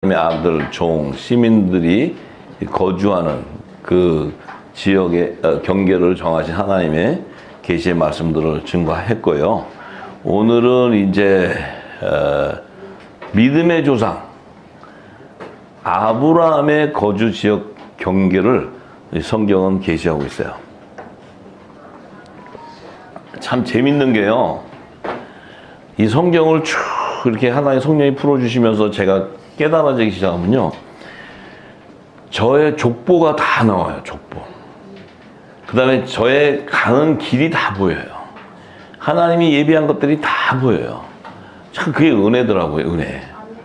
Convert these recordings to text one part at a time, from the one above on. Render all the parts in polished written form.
아들, 종, 시민들이 거주하는 그 지역의 경계를 정하신 하나님의 계시의 말씀들을 증거했고요. 오늘은 이제 믿음의 조상 아브라함의 거주 지역 경계를 성경은 계시하고 있어요. 참 재밌는 게요. 이 성경을 쭉 이렇게 하나의 성령이 풀어주시면서 제가 깨달아지기 시작하면요. 저의 족보가 다 나와요. 족보. 그 다음에 저의 가는 길이 다 보여요. 하나님이 예비한 것들이 다 보여요. 참 그게 은혜더라고요. 은혜.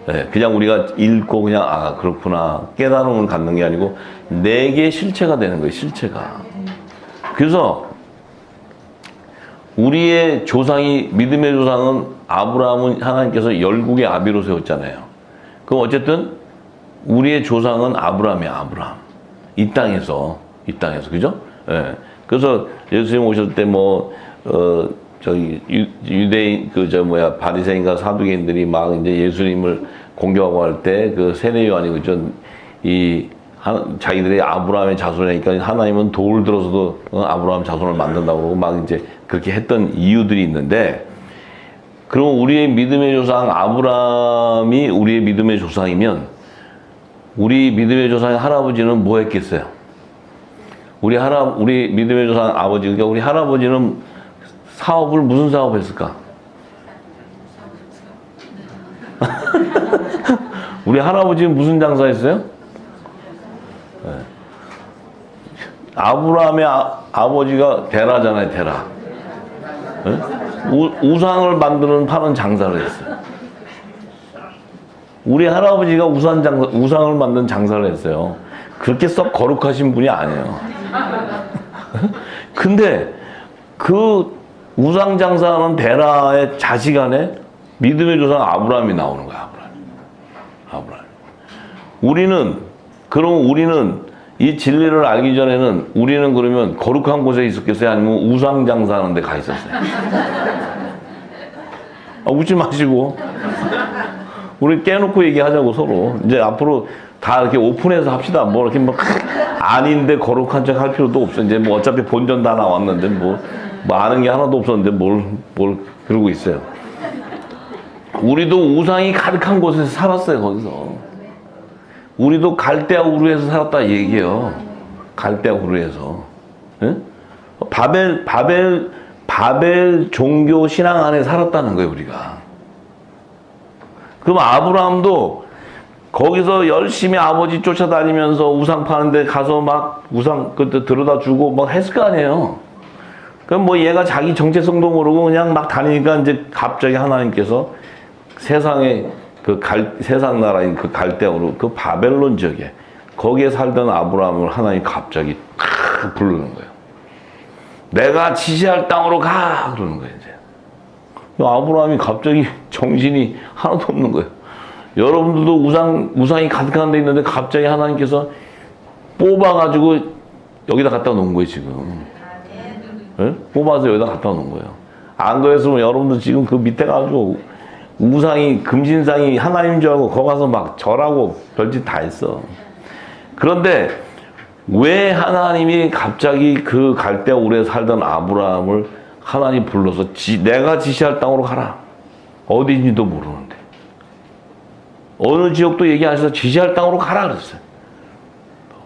네, 그냥 우리가 읽고 그냥 아 그렇구나 깨달음을 갖는 게 아니고 내게 실체가 되는 거예요. 실체가. 그래서 우리의 조상이 믿음의 조상은 아브라함은 하나님께서 열국의 아비로 세웠잖아요. 그럼 어쨌든 우리의 조상은 아브라함이야. 아브라함. 이 땅에서 그죠? 예. 그래서 예수님 오실 때 저기 유대인 바리새인과 사두개인들이 막 이제 예수님을 공격하고 할 때 그 세례 요한이 그죠? 자기들이 아브라함의 자손이니까 하나님은 돌 들어서도 아브라함 자손을 만든다고 그러고 막 이제 그렇게 했던 이유들이 있는데, 그럼 우리의 믿음의 조상 아브라함이 우리의 믿음의 조상이면 우리 믿음의 조상의 할아버지는 뭐 했겠어요? 우리 믿음의 조상 아버지, 그러니까 우리 할아버지는 사업을 무슨 사업 했을까? 우리 할아버지는 무슨 장사 했어요? 네. 아브라함의 아버지가 데라잖아요. 데라. 네? 우상을 파는 장사를 했어요. 우리 할아버지가 우상을 만든 장사를 했어요. 그렇게 썩 거룩하신 분이 아니에요. 근데 그 우상 장사하는 데라의 자식 안에 믿음의 조상 아브라함이 나오는 거야. 아브라함. 우리는 이 진리를 알기 전에는 우리는 그러면 거룩한 곳에 있었겠어요? 아니면 우상 장사하는 데 가 있었어요? 웃지 마시고. 우리 깨놓고 얘기하자고 서로. 이제 앞으로 다 이렇게 오픈해서 합시다. 뭐 이렇게 아닌데 거룩한 척 할 필요도 없어. 이제 어차피 본전 다 나왔는데 뭐 아는 게 하나도 없었는데 뭘 그러고 있어요. 우리도 우상이 가득한 곳에서 살았어요. 거기서. 우리도 갈대아 우르에서 살았다 얘기해요. 갈대아 우르에서. 응? 바벨 종교 신앙 안에 살았다는 거예요, 우리가. 그럼 아브라함도 거기서 열심히 아버지 쫓아다니면서 우상 파는데 가서 막 우상 그때 들여다 주고 막 했을 거 아니에요. 그럼 얘가 자기 정체성도 모르고 그냥 막 다니니까 이제 갑자기 하나님께서 세상에 세상 나라인 그 갈대아우르 그 바벨론 지역에 거기에 살던 아브라함을 하나님이 갑자기 부르는 거예요. 내가 지시할 땅으로 가! 그러는 거예요, 이제. 아브라함이 갑자기 정신이 하나도 없는 거예요. 여러분들도 우상이 가득한 데 있는데 갑자기 하나님께서 뽑아가지고 여기다 갖다 놓은 거예요, 지금. 네? 뽑아서 여기다 갖다 놓은 거예요. 안 그랬으면 여러분들 지금 그 밑에 가지고 우상이, 금신상이 하나님인 줄 알고 거기 가서 막 절하고 별짓 다 했어. 그런데 왜 하나님이 갑자기 그 갈대아 우르에 살던 아브라함을 하나님 불러서 내가 지시할 땅으로 가라. 어디인지도 모르는데. 어느 지역도 얘기 안 해서 지시할 땅으로 가라 그랬어요.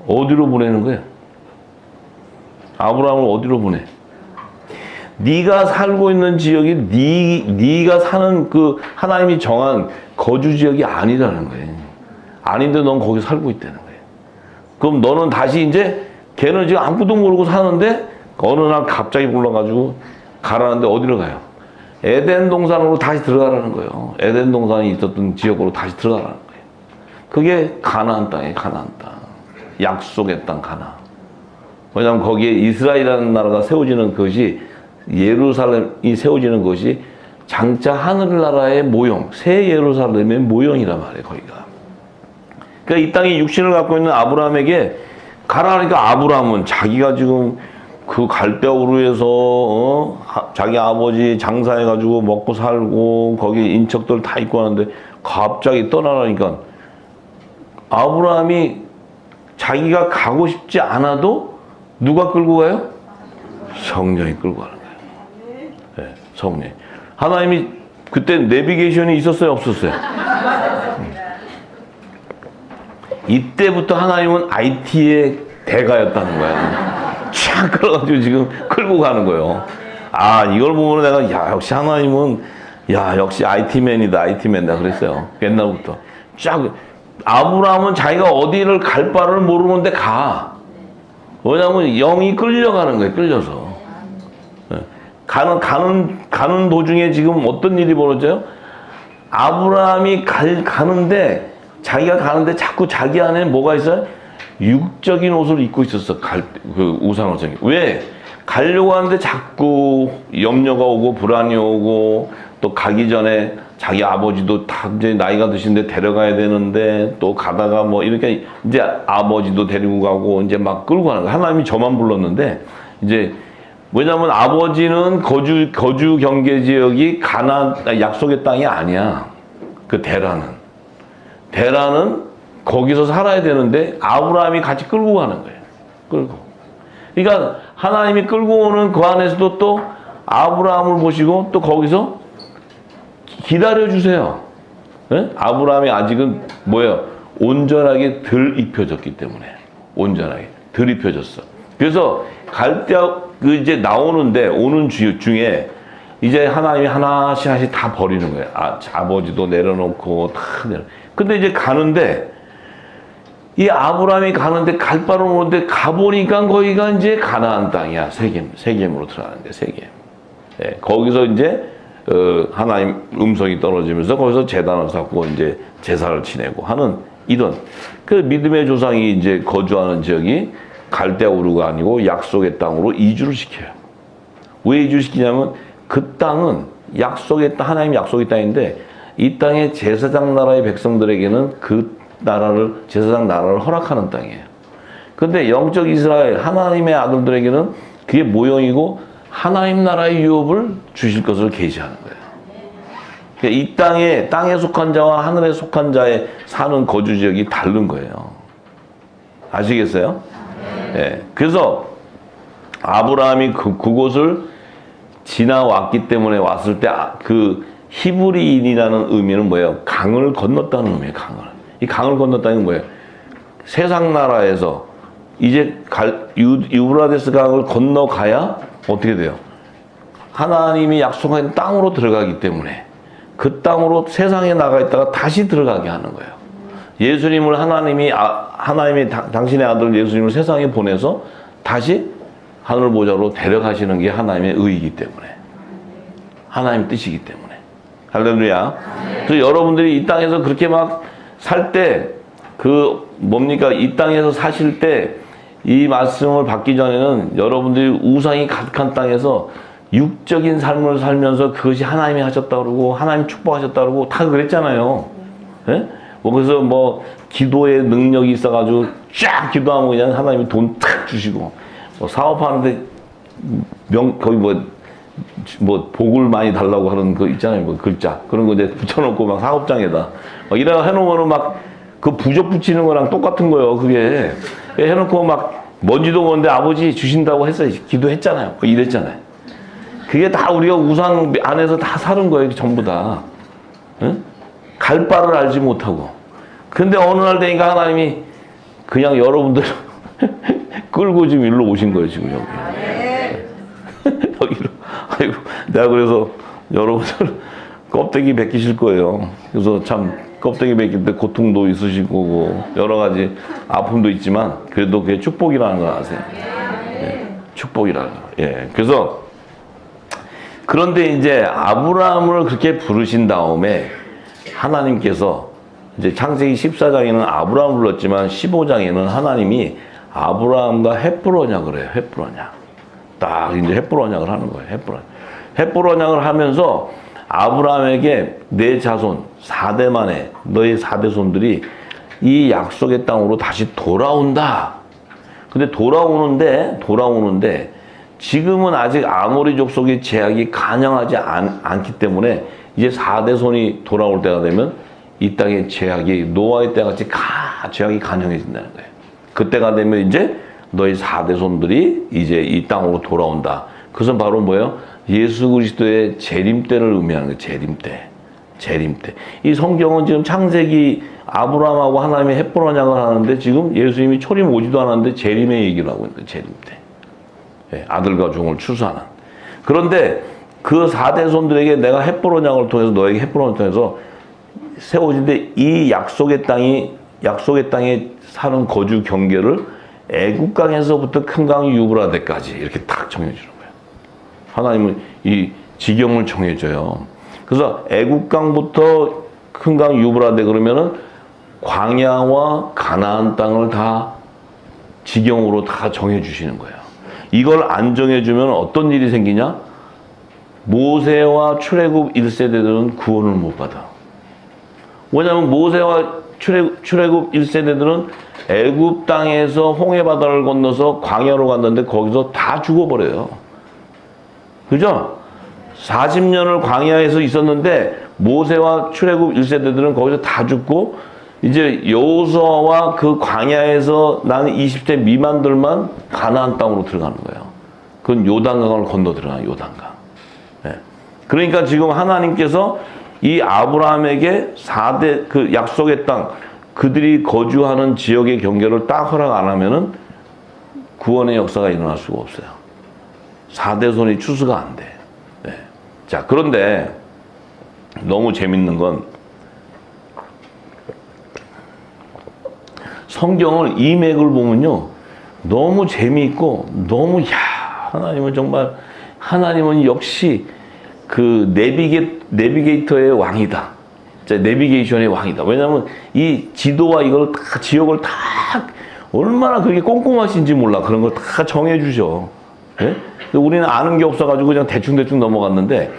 어디로 보내는 거예요? 아브라함을 어디로 보내? 네가 살고 있는 지역이 네가 사는 그 하나님이 정한 거주 지역이 아니라는 거예요. 아닌데 넌 거기 살고 있다는 거예요. 그럼 너는 다시 이제 걔는 지금 아무것도 모르고 사는데 어느 날 갑자기 불러가지고 가라는데 어디로 가요? 에덴 동산으로 다시 들어가라는 거예요. 에덴 동산이 있었던 지역으로 다시 들어가라는 거예요. 그게 가나안 땅이에요. 가나안 땅. 약속의 땅 가나안. 왜냐하면 거기에 이스라엘이라는 나라가 세워지는 것이, 예루살렘이 세워지는 것이 장차 하늘나라의 모형, 새 예루살렘의 모형이란 말이에요. 거기가. 그러니까 이 땅에 육신을 갖고 있는 아브라함에게 가라니까 아브라함은 자기가 지금 그 갈대아 우르에서 자기 아버지 장사해가지고 먹고 살고 거기 인척들 다 있고 하는데 갑자기 떠나라니까 아브라함이 자기가 가고 싶지 않아도 누가 끌고 가요? 성령이 끌고 가는 거예요. 네, 성령. 하나님이 그때 내비게이션이 있었어요, 없었어요? 이때부터 하나님은 IT의 대가였다는 거야. 촥 끌어가지고 지금 끌고 가는 거예요. 아, 이걸 보면 내가, 야, 역시 하나님은, 야, 역시 IT맨이다, IT맨이다 그랬어요. 옛날부터. 쫙, 아브라함은 자기가 어디를 갈 바를 모르는데 가. 왜냐면 영이 끌려가는 거예요, 끌려서. 가는 도중에 지금 어떤 일이 벌어져요? 아브라함이 가는데, 자기가 가는데 자꾸 자기 안에 뭐가 있어요? 육적인 옷을 입고 있었어. 그 우상을 생기. 왜? 가려고 하는데 자꾸 염려가 오고 불안이 오고 또 가기 전에 자기 아버지도 다 이제 나이가 드신데 데려가야 되는데 또 가다가 뭐 이렇게 이제 아버지도 데리고 가고 이제 막 끌고 가는 거야. 하나님이 저만 불렀는데 이제 왜냐면 아버지는 거주 경계 지역이 약속의 땅이 아니야. 그 데라는 거기서 살아야 되는데 아브라함이 같이 끌고 가는 거예요. 끌고. 그러니까 하나님이 끌고 오는 그 안에서도 또 아브라함을 보시고 또 거기서 기다려주세요. 네? 아브라함이 아직은 뭐예요? 온전하게 덜 입혀졌기 때문에. 온전하게 덜 입혀졌어. 그래서 이제 나오는데 오는 중에 이제 하나님이 하나씩 다 버리는 거예요. 아버지도 내려놓고 다 근데 이제 가는데 이 아브라함이 가는데 갈 바로 모르는데 가보니까 거기가 이제 가나안 땅이야. 세겜으로 들어가는데 세겜. 네, 거기서 이제 하나님 음성이 떨어지면서 거기서 제단을 쌓고 이제 제사를 지내고 하는 이런 그 믿음의 조상이 이제 거주하는 지역이 갈대아 우르가 아니고 약속의 땅으로 이주를 시켜요. 왜 이주를 시키냐면 그 땅은 하나님 약속의 땅인데 이 땅의 제사장 나라의 백성들에게는 그 제사장 나라를 허락하는 땅이에요. 근데 영적 이스라엘, 하나님의 아들들에게는 그게 모형이고 하나님 나라의 유업을 주실 것을 계시하는 거예요. 그러니까 이 땅에 속한 자와 하늘에 속한 자의 사는 거주 지역이 다른 거예요. 아시겠어요? 네. 그래서 아브라함이 그곳을 지나왔기 때문에 왔을 때 그 히브리인이라는 의미는 뭐예요? 강을 건넜다는 의미예요. 이 강을 건넜다는 게 뭐예요? 세상 나라에서 이제 유브라데스 강을 건너가야 어떻게 돼요? 하나님이 약속한 땅으로 들어가기 때문에 그 땅으로 세상에 나가 있다가 다시 들어가게 하는 거예요. 예수님을 하나님이 당신의 아들 예수님을 세상에 보내서 다시 하늘 보좌로 데려가시는 게 하나님의 의이기 때문에 하나님 뜻이기 때문에 할렐루야. 그래서 여러분들이 이 땅에서 그렇게 막 살 때 이 땅에서 사실 때 이 말씀을 받기 전에는 여러분들이 우상이 가득한 땅에서 육적인 삶을 살면서 그것이 하나님이 하셨다 그러고 하나님 축복하셨다 그러고 다 그랬잖아요. 네? 그래서 기도의 능력이 있어가지고 쫙 기도하면 그냥 하나님이 돈 탁 주시고 사업하는데 거기 복을 많이 달라고 하는 거 있잖아요. 글자 그런 거 이제 붙여놓고 막 사업장에다 이래 해놓으면 그 부적 붙이는 거랑 똑같은 거예요. 그게 해놓고 먼지도 오는데 아버지 주신다고 했어요. 기도했잖아요. 이랬잖아요. 그게 다 우리가 우상 안에서 다 사는 거예요. 전부 다. 응? 갈 바를 알지 못하고. 근데 어느 날 되니까 하나님이 그냥 여러분들 끌고 지금 일로 오신 거예요. 지금 여기. 여기로. 아이고, 내가 그래서 여러분들 껍데기 벗기실 거예요. 그래서 참 껍데기 벗길 때 고통도 있으실 거고 여러 가지 아픔도 있지만 그래도 그게 축복이라는 걸 아세요. 예, 축복이라는 거. 예, 그래서 그런데 이제 아브라함을 그렇게 부르신 다음에 하나님께서 이제 창세기 14장에는 아브라함을 불렀지만 15장에는 하나님이 아브라함과 헷불 언약을 해요. 헷불 언약. 딱 이제 헷불 언약을 하는 거예요. 헷불 언약을 하면서 아브라함에게 내 자손 4대 만에 너의 4대 손들이 이 약속의 땅으로 다시 돌아온다. 근데 돌아오는데 지금은 아직 아모리 족속의 제약이 간영하지 않기 때문에 이제 4대 손이 돌아올 때가 되면 이 땅의 죄악이 노아의 때같이 죄악이 간영해진다는 거예요. 그때가 되면 이제 너희 4대 손들이 이제 이 땅으로 돌아온다. 그것은 바로 뭐예요? 예수 그리스도의 재림때를 의미하는 거예요. 재림때. 이 성경은 지금 창세기 아브라함하고 하나님의 햇불 언약을 하는데 지금 예수님이 초림 오지도 않았는데 재림의 얘기를 하고 있는 거예요. 재림때. 예, 아들과 종을 추수하는. 그런데 그 4대 손들에게 내가 햇불 언약을 통해서 너에게 햇불 언약을 통해서 세워진데 이 약속의 땅에 사는 거주 경계를 애국강에서부터 큰강 유브라데까지 이렇게 딱 정해주는 거예요. 하나님은 이 지경을 정해줘요. 그래서 애국강부터 큰강 유브라데 그러면은 광야와 가나안 땅을 다 지경으로 다 정해주시는 거예요. 이걸 안 정해주면 어떤 일이 생기냐? 모세와 출애굽 1세대들은 구원을 못 받아. 왜냐하면 모세와 출애굽 1세대들은 애굽 땅에서 홍해 바다를 건너서 광야로 갔는데 거기서 다 죽어버려요. 그죠? 40년을 광야에서 있었는데 모세와 출애굽 1세대들은 거기서 다 죽고 이제 여호수아와 그 광야에서 나는 20대 미만들만 가나안 땅으로 들어가는 거예요. 그건 요단강을 건너 들어가는 요단강. 네. 그러니까 지금 하나님께서 이 아브라함에게 4대 그 약속의 땅 그들이 거주하는 지역의 경계를 딱 허락 안 하면은 구원의 역사가 일어날 수가 없어요. 4대 손이 추수가 안 돼. 네. 자, 그런데 너무 재밌는 건 성경을 이 맥을 보면요. 너무 재미있고 너무 하나님은 역시 그 내비게이터의 왕이다. 내비게이션의 왕이다. 왜냐하면 이 지도와 이걸 다 지역을 다 얼마나 그렇게 꼼꼼하신지 몰라. 그런 걸 다 정해주셔. 예? 우리는 아는 게 없어가지고 그냥 대충 넘어갔는데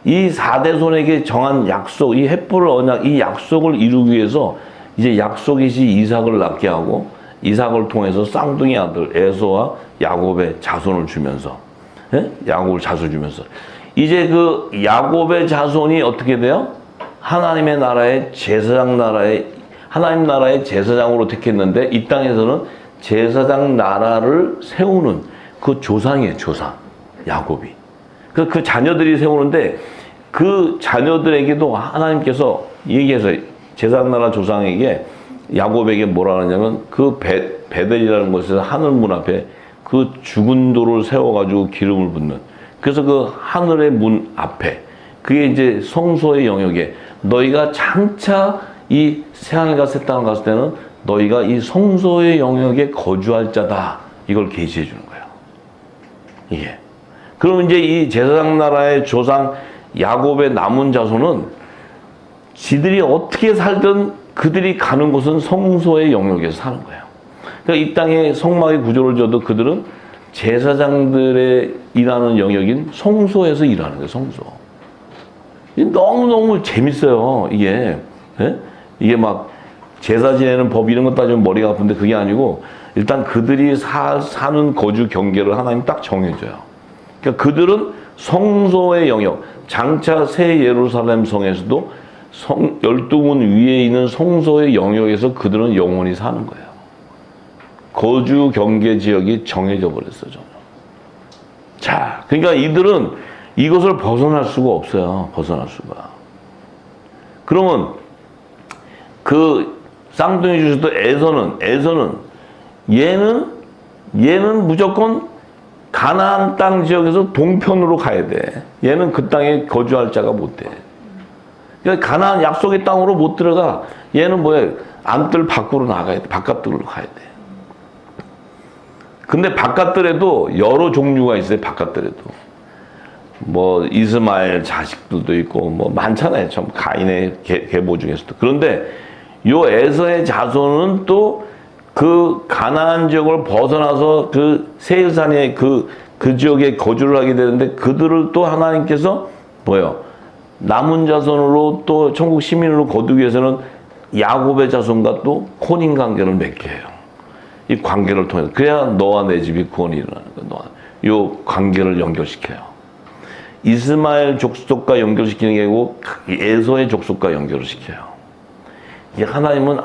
이 4대 손에게 정한 약속, 이 햇불 언약, 이 약속을 이루기 위해서 이제 약속의 시 이삭을 낳게 하고 이삭을 통해서 쌍둥이 아들 에서와 야곱의 자손을 주면서 야곱을 자손 주면서 이제 그 야곱의 자손이 어떻게 돼요? 하나님의 나라의 제사장 나라의 하나님 나라의 제사장으로 택했는데 이 땅에서는 제사장 나라를 세우는 그 조상이에요. 조상 야곱이 그 자녀들이 세우는데 그 자녀들에게도 하나님께서 얘기해서 제사장 나라 조상에게 야곱에게 뭐라 하냐면 그 베델이라는 곳에서 하늘 문 앞에 그 죽은 돌을 세워가지고 기름을 붓는 그래서 그 하늘의 문 앞에 그게 이제 성소의 영역에 너희가 장차 이 새하늘과 새 땅을 갔을 때는 너희가 이 성소의 영역에 거주할 자다 이걸 계시해 주는 거예요. 이게 그럼 이제 이 제사장 나라의 조상 야곱의 남은 자손은 지들이 어떻게 살든 그들이 가는 곳은 성소의 영역에서 사는 거예요. 그러니까 이 땅에 성막의 구조를 줘도 그들은 제사장들의 일하는 영역인 성소에서 일하는 거예요. 성소. 너무너무 재밌어요. 이게. 예? 이게 막 제사 지내는 법 이런 것 따지면 머리가 아픈데 그게 아니고 일단 그들이 사는 거주 경계를 하나님 딱 정해줘요. 그러니까 그들은 성소의 영역, 장차 새 예루살렘 성에서도 12문 위에 있는 성소의 영역에서 그들은 영원히 사는 거예요. 거주 경계 지역이 정해져 버렸어요. 저는. 자, 그러니까 이들은 이것을 벗어날 수가 없어요. 벗어날 수가. 그러면 그 쌍둥이 주셨던 에서는 얘는 무조건 가나안 땅 지역에서 동편으로 가야 돼. 얘는 그 땅에 거주할 자가 못 돼. 그러니까 가나안 약속의 땅으로 못 들어가. 얘는 뭐야? 안뜰 밖으로 나가야 돼. 바깥들로 가야 돼. 근데 바깥들에도 여러 종류가 있어요. 바깥들에도. 뭐 이스마엘 자식들도 있고 뭐 많잖아요. 참 가인의 계보 중에서도. 그런데 요 에서의 자손은 또 그 가나안 지역을 벗어나서 그 세일산의 그 지역에 거주를 하게 되는데 그들을 또 하나님께서 뭐요? 남은 자손으로 또 천국 시민으로 거두기 위해서는 야곱의 자손과 또 혼인 관계를 맺게 해요. 이 관계를 통해서 그래야 너와 내 집이 구원이 일어나는 거예요. 요 관계를 연결시켜요. 이스마엘 족속과 연결시키는 게 아니고 에서의 족속과 연결을 시켜요. 이 하나님은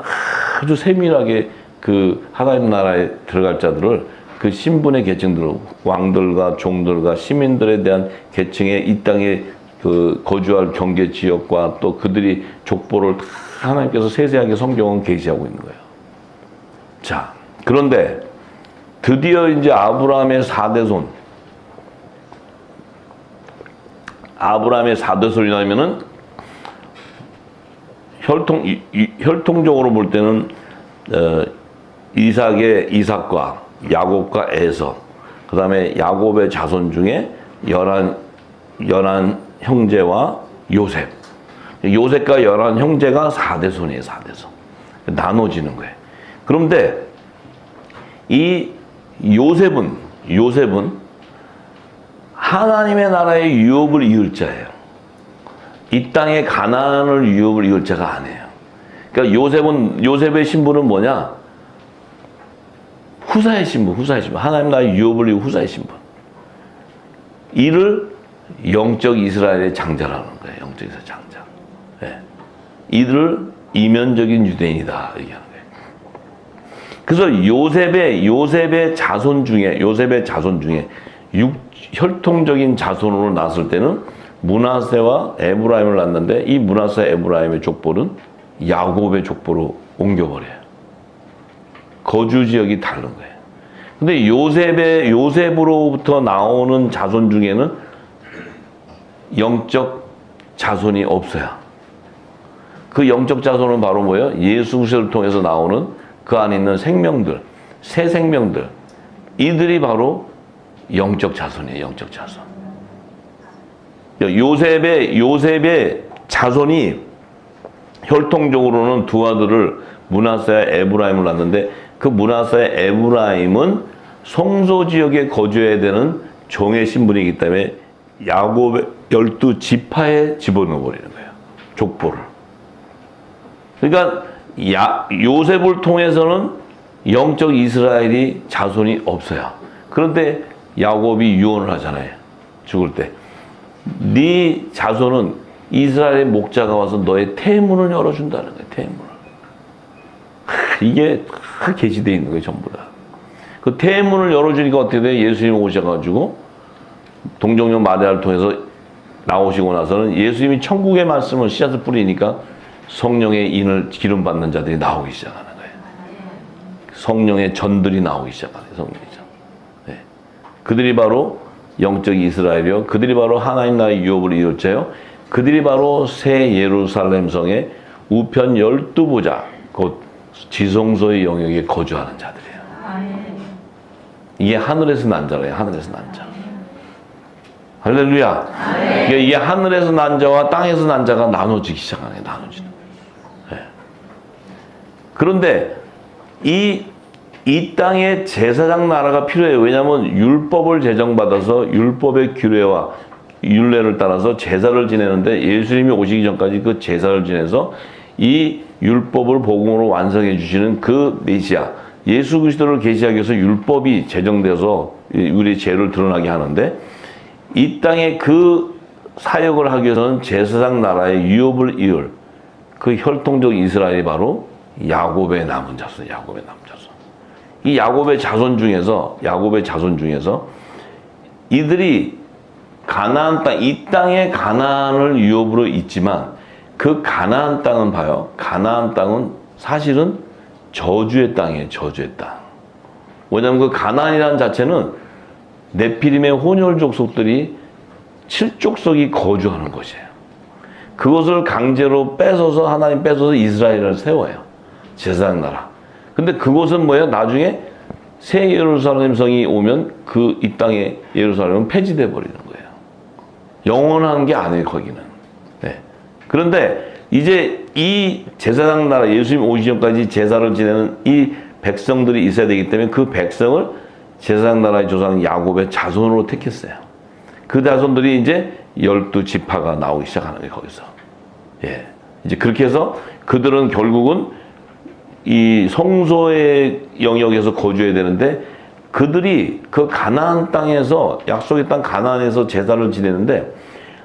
아주 세밀하게 그 하나님 나라에 들어갈 자들을 그 신분의 계층들, 왕들과 종들과 시민들에 대한 계층의 이 땅에 그 거주할 경계 지역과 또 그들이 족보를 다 하나님께서 세세하게 성경은 계시하고 있는 거예요. 자, 그런데 드디어 이제 아브라함의 4대손, 아브라함의 4대손이라면은 혈통적으로 볼 때는 이삭과 야곱과 에서, 그 다음에 야곱의 자손 중에 열한 형제와 요셉. 요셉과 열한 형제가 4대손이에요, 4대손. 나눠지는 거예요. 그런데 이 요셉은 하나님의 나라의 유업을 이을 자예요. 이 땅의 가나안을 유업을 이을 자가 아니에요. 그러니까 요셉의 신분은 뭐냐? 후사의 신분. 하나님 나라의 유업을 이을 후사의 신분. 이를 영적 이스라엘의 장자라는 거예요. 영적 이스라엘 장자. 네. 이를 이면적인 유대인이다 얘기하는 거예요. 그래서 요셉의 자손 중에 혈통적인 자손으로 낳았을 때는 므낫세와 에브라임을 낳았는데, 이 므낫세 에브라임의 족보는 야곱의 족보로 옮겨버려요. 거주 지역이 다른 거예요. 근데 요셉으로부터 나오는 자손 중에는 영적 자손이 없어요. 그 영적 자손은 바로 뭐예요? 예수 그리스도를 통해서 나오는 그 안에 있는 생명들, 새 생명들, 이들이 바로 영적 자손이에요. 영적 자손. 요셉의 자손이 혈통적으로는 두 아들을 므낫세와 에브라임을 낳았는데, 그 므낫세와 에브라임은 성소 지역에 거주해야 되는 종의 신분이기 때문에 야곱의 12지파에 집어넣어 버리는 거예요. 족보를. 그러니까 요셉을 통해서는 영적 이스라엘이 자손이 없어요. 그런데 야곱이 유언을 하잖아요. 죽을 때. 네 자손은 이스라엘의 목자가 와서 너의 태문을 열어준다는 거예요. 태문을. 이게 다 계시되어 있는 거예요. 전부 다. 그 태문을 열어주니까 어떻게 돼? 예수님이 오셔가지고 동정녀 마리아를 통해서 나오시고 나서는 예수님이 천국의 말씀을 씨앗을 뿌리니까 성령의 인을 기름 받는 자들이 나오기 시작하는 거예요. 성령의 전들이 나오기 시작하는 거예요. 성령이죠. 네. 그들이 바로 영적 이스라엘이요, 그들이 바로 하나님 나라의 유업을 이룰 자요, 그들이 바로 새 예루살렘 성의 우편 12보좌, 곧 지성소의 영역에 거주하는 자들이에요. 이게 하늘에서 난 자래요. 하늘에서 난 자. 할렐루야. 그러니까 이게 하늘에서 난 자와 땅에서 난 자가 나눠지기 시작하네. 나눠지는. 네. 그런데 이 땅에 제사장 나라가 필요해요. 왜냐하면 율법을 제정받아서 율법의 규례와 율례를 따라서 제사를 지내는데, 예수님이 오시기 전까지 그 제사를 지내서 이 율법을 복음으로 완성해 주시는 그 메시아 예수 그리스도를 계시하기 위해서 율법이 제정돼서 우리의 죄를 드러나게 하는데, 이 땅에 그 사역을 하기 위해서는 제사장 나라의 유업을 이을 그 혈통적 이스라엘이 바로 야곱의 남은 자손. 이 야곱의 자손 중에서 이들이 가나안 땅, 이 땅에 가나안을 유업으로 있지만, 그 가나안 땅은 봐요. 가나안 땅은 사실은 저주의 땅이에요. 저주의 땅. 왜냐하면 그 가나안이라는 자체는 네피림의 혼혈 족속들이 7족속이 거주하는 곳이에요. 그것을 강제로 뺏어서, 하나님 뺏어서 이스라엘을 세워요. 제사장 나라. 근데 그곳은 뭐예요? 나중에 새 예루살렘 성이 오면 이 땅의 예루살렘은 폐지돼 버리는 거예요. 영원한 게 아니에요, 거기는. 네. 그런데 이제 이 제사장 나라, 예수님 오시기 전까지 제사를 지내는 이 백성들이 있어야 되기 때문에 그 백성을 제사장 나라의 조상 야곱의 자손으로 택했어요. 그 자손들이 이제 12지파가 나오기 시작하는 거예요, 거기서. 예. 이제 그렇게 해서 그들은 결국은 이 성소의 영역에서 거주해야 되는데, 그들이 그 가나안 땅에서, 약속의 땅 가나안에서 제사를 지내는데,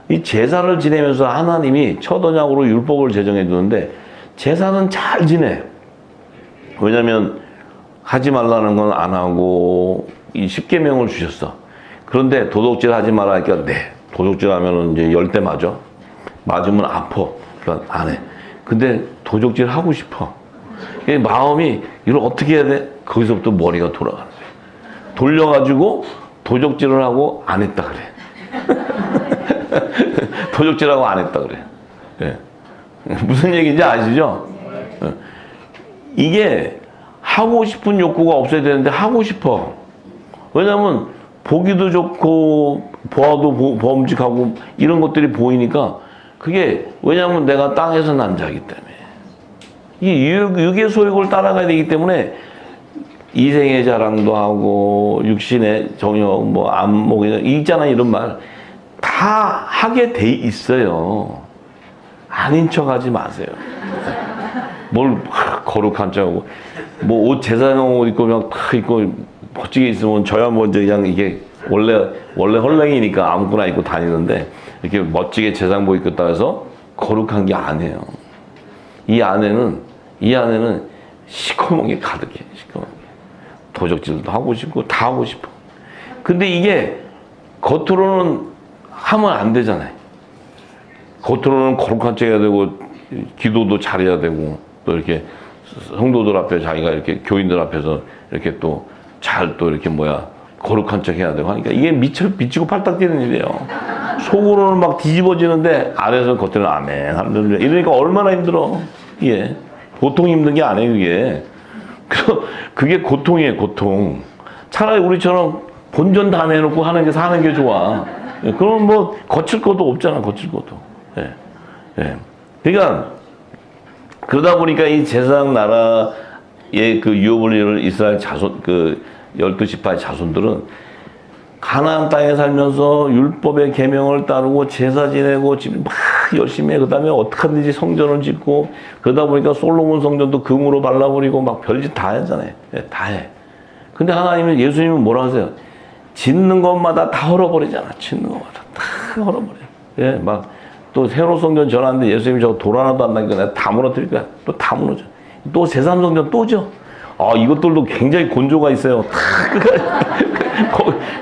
이 제사를 지내면서 하나님이 첫 언약으로 율법을 제정해 주는데, 제사는 잘 지내. 왜냐면 하지 말라는 건 안 하고 이 십계명을 주셨어. 그런데 도둑질 하지 말라니까 네. 도둑질 하면은 이제 10대 맞아. 맞으면 아파. 그러니까 안 해. 근데 도둑질 하고 싶어. 마음이 이걸 어떻게 해야 돼? 거기서부터 머리가 돌아가는 거야. 돌려가지고 도둑질을 하고 안 했다 그래. 도둑질하고 안 했다 그래. 예. 무슨 얘기인지 아시죠? 예. 이게 하고 싶은 욕구가 없어야 되는데 하고 싶어. 왜냐면 보기도 좋고 보아도 범직하고 이런 것들이 보이니까 그게 왜냐면 내가 땅에서 난 자이기 때문에 이 육의 소욕을 따라가야 되기 때문에 이생의 자랑도 하고 육신의 정욕 뭐 안목이 있잖아 이런 말 다 하게 돼 있어요. 아닌 척하지 마세요. 뭘 거룩한 척하고 뭐 옷 제사용 옷 입고 그냥 탁 입고 멋지게 있으면 저야 뭐 그냥 이게 원래 헐랭이니까 아무거나 입고 다니는데 이렇게 멋지게 제사복 입고 해서 거룩한 게 아니에요. 이 안에는 시커먼 게 가득해. 시커먼 게. 도적질도 하고 싶고 다 하고 싶어. 근데 이게 겉으로는 하면 안 되잖아요. 겉으로는 거룩한 척 해야 되고 기도도 잘해야 되고 또 이렇게 성도들 앞에 자기가 이렇게 교인들 앞에서 이렇게 또 잘 또 이렇게 거룩한 척 해야 되고 하니까 이게 미치고 팔딱 뛰는 일이에요. 속으로는 막 뒤집어지는데 안에서 겉으로는 아멘 하면서 이러니까 얼마나 힘들어. 이게 보통 힘든 게 아니에요. 그게 그래서 그게 고통이에요. 고통. 차라리 우리처럼 본전 다 내놓고 하는 게 사는 게 좋아. 그럼 뭐 거칠 것도 없잖아. 거칠 것도. 예. 예. 그러니까 그러다 보니까 이 제사장 나라의 그 유업을 이룰 이스라엘 자손 그 12지파의 자손들은 가나안 땅에 살면서 율법의 계명을 따르고 제사 지내고 지금 막 열심히 해. 그다음에 어떡하든지 성전을 짓고 그러다 보니까 솔로몬 성전도 금으로 발라버리고 막 별짓 다 하잖아요. 예, 다 해. 근데 하나님은 예수님은 뭐라 하세요? 짓는 것마다 다 헐어버리잖아. 짓는 것마다 다 헐어버려. 예, 막 또 새로 성전 전하는데 예수님이 저거 돌 하나도 안 남기고 내가 다 무너뜨릴 거야. 또 다 무너져. 또 제3성전 또 져. 이것들도 굉장히 곤조가 있어요.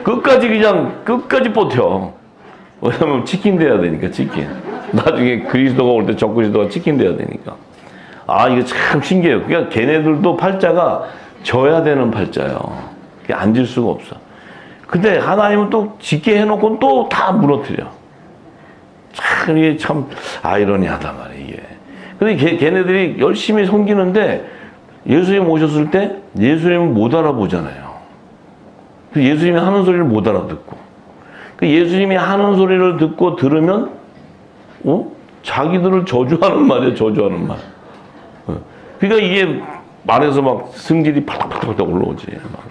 끝까지 그냥 끝까지 버텨. 왜냐면 치킨 돼야 되니까 치킨. 나중에 그리스도가 올 때 적 그리스도가 치킨 돼야 되니까. 이게 참 신기해요. 그러니까 걔네들도 팔자가 져야 되는 팔자예요. 앉을 수가 없어. 근데 하나님은 또 짓게 해놓고 또 다 무너뜨려. 참 이게 참 아이러니하단 말이에요. 이게. 근데 걔네들이 열심히 섬기는데 예수님 오셨을 때 예수님은 못 알아보잖아요. 예수님이 하는 소리를 못 알아듣고. 예수님이 하는 소리를 듣고 들으면 자기들을 저주하는 말이에요. 저주하는 말. 그러니까 이게 말에서 막 승질이 팔딱팔딱 올라오지.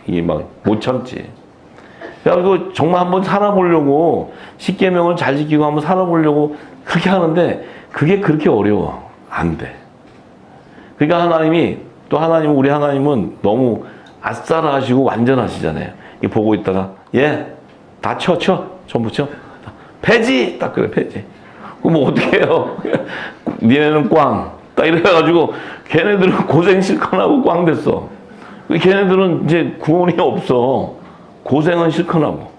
이게 막 못 참지. 그래가지고 정말 한번 살아보려고 십계명을 잘 지키고 한번 살아보려고 그렇게 하는데 그게 그렇게 어려워. 안 돼. 그러니까 우리 하나님은 너무 아싸라하시고 완전하시잖아요. 이 보고 있다가 다 쳐 전부 쳐 폐지 딱 그래 폐지. 그럼 뭐 어떻게 해요? 니네는 꽝 딱 이래가지고 걔네들은 고생 실컷 하고 꽝 됐어. 걔네들은 이제 구원이 없어. 고생은 실컷 하고.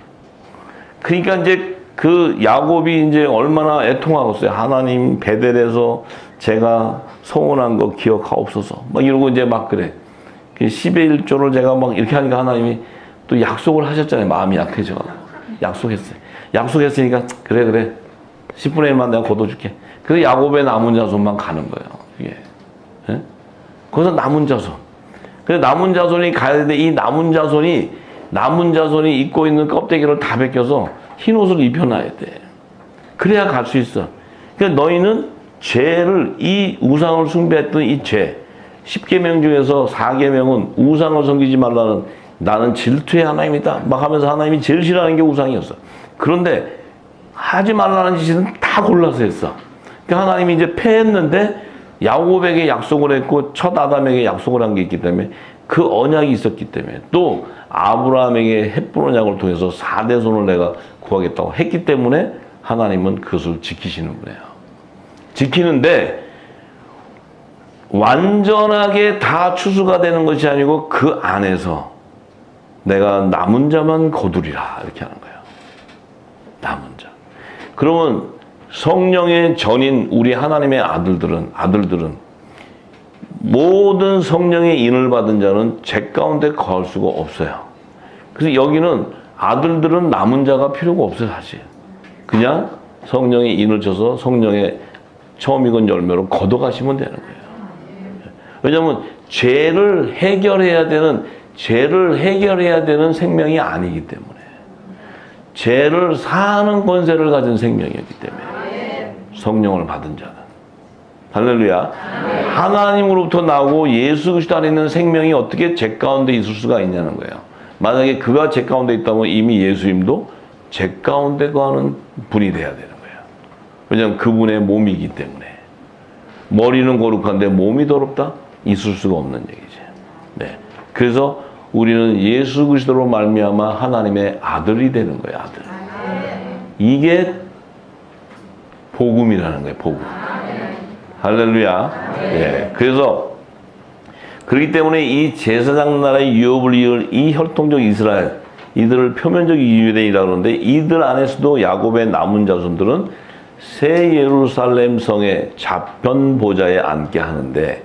그러니까 이제 그 야곱이 이제 얼마나 애통하겠어요. 하나님 베델에서 제가 서원한 거 기억하옵소서. 막 이러고 이제 막 그래. 10의 1조를 제가 막 이렇게 하니까 하나님이 또 약속을 하셨잖아요. 마음이 약해져. 약속했어요. 약속했으니까 그래 10분의 1만 내가 거둬줄게. 그래서 야곱의 남은 자손만 가는 거예요. 이게. 예? 거기서 남은 자손. 그래서 남은 자손이 가야 되는데 이 남은 자손이 입고 있는 껍데기를 다 벗겨서 흰 옷을 입혀놔야 돼. 그래야 갈 수 있어. 그러니까 너희는 죄를 이 우상을 숭배했던 이 죄 10계명 중에서 4계명은 우상을 섬기지 말라는 나는 질투의 하나님이다 막 하면서 하나님이 제일 싫어하는 게 우상이었어. 그런데 하지 말라는 짓은 다 골라서 했어. 그러니까 하나님이 이제 패했는데 야곱에게 약속을 했고 첫 아담에게 약속을 한 게 있기 때문에 그 언약이 있었기 때문에 또 아브라함에게 햇불 언약을 통해서 4대손을 내가 구하겠다고 했기 때문에 하나님은 그것을 지키시는 분이에요. 지키는데 완전하게 다 추수가 되는 것이 아니고 그 안에서 내가 남은 자만 거두리라 이렇게 하는 거예요. 남은 자. 그러면 성령의 전인 우리 하나님의 아들들은 모든 성령의 인을 받은 자는 죄 가운데 거할 수가 없어요. 그래서 여기는 아들들은 남은 자가 필요가 없어요, 사실. 그냥 성령의 인을 쳐서 성령의 처음 익은 열매로 걷어가시면 되는 거예요. 왜냐하면 죄를 해결해야 되는 생명이 아니기 때문에. 죄를 사하는 권세를 가진 생명이었기 때문에. 성령을 받은 자는. 할렐루야. 하나님으로부터 나오고 예수 그리스도 안에 있는 생명이 어떻게 죄 가운데 있을 수가 있냐는 거예요. 만약에 그가 죄 가운데 있다면 이미 예수님도 죄 가운데 거하는 분이 돼야 되는 거예요. 왜냐하면 그분의 몸이기 때문에. 머리는 거룩한데 몸이 더럽다? 있을 수가 없는 얘기죠. 네. 그래서 우리는 예수 그리스도로 말미암아 하나님의 아들이 되는 거예요. 아들. 이게 복음이라는 거예요. 복음. 할렐루야. 예. 그래서 그렇기 때문에 이 제사장 나라의 유업을 이을 이 혈통적 이스라엘, 이들을 표면적 유대인이라고 그러는데 이들 안에서도 야곱의 남은 자손들은 새 예루살렘 성의 좌편 보좌에 앉게 하는데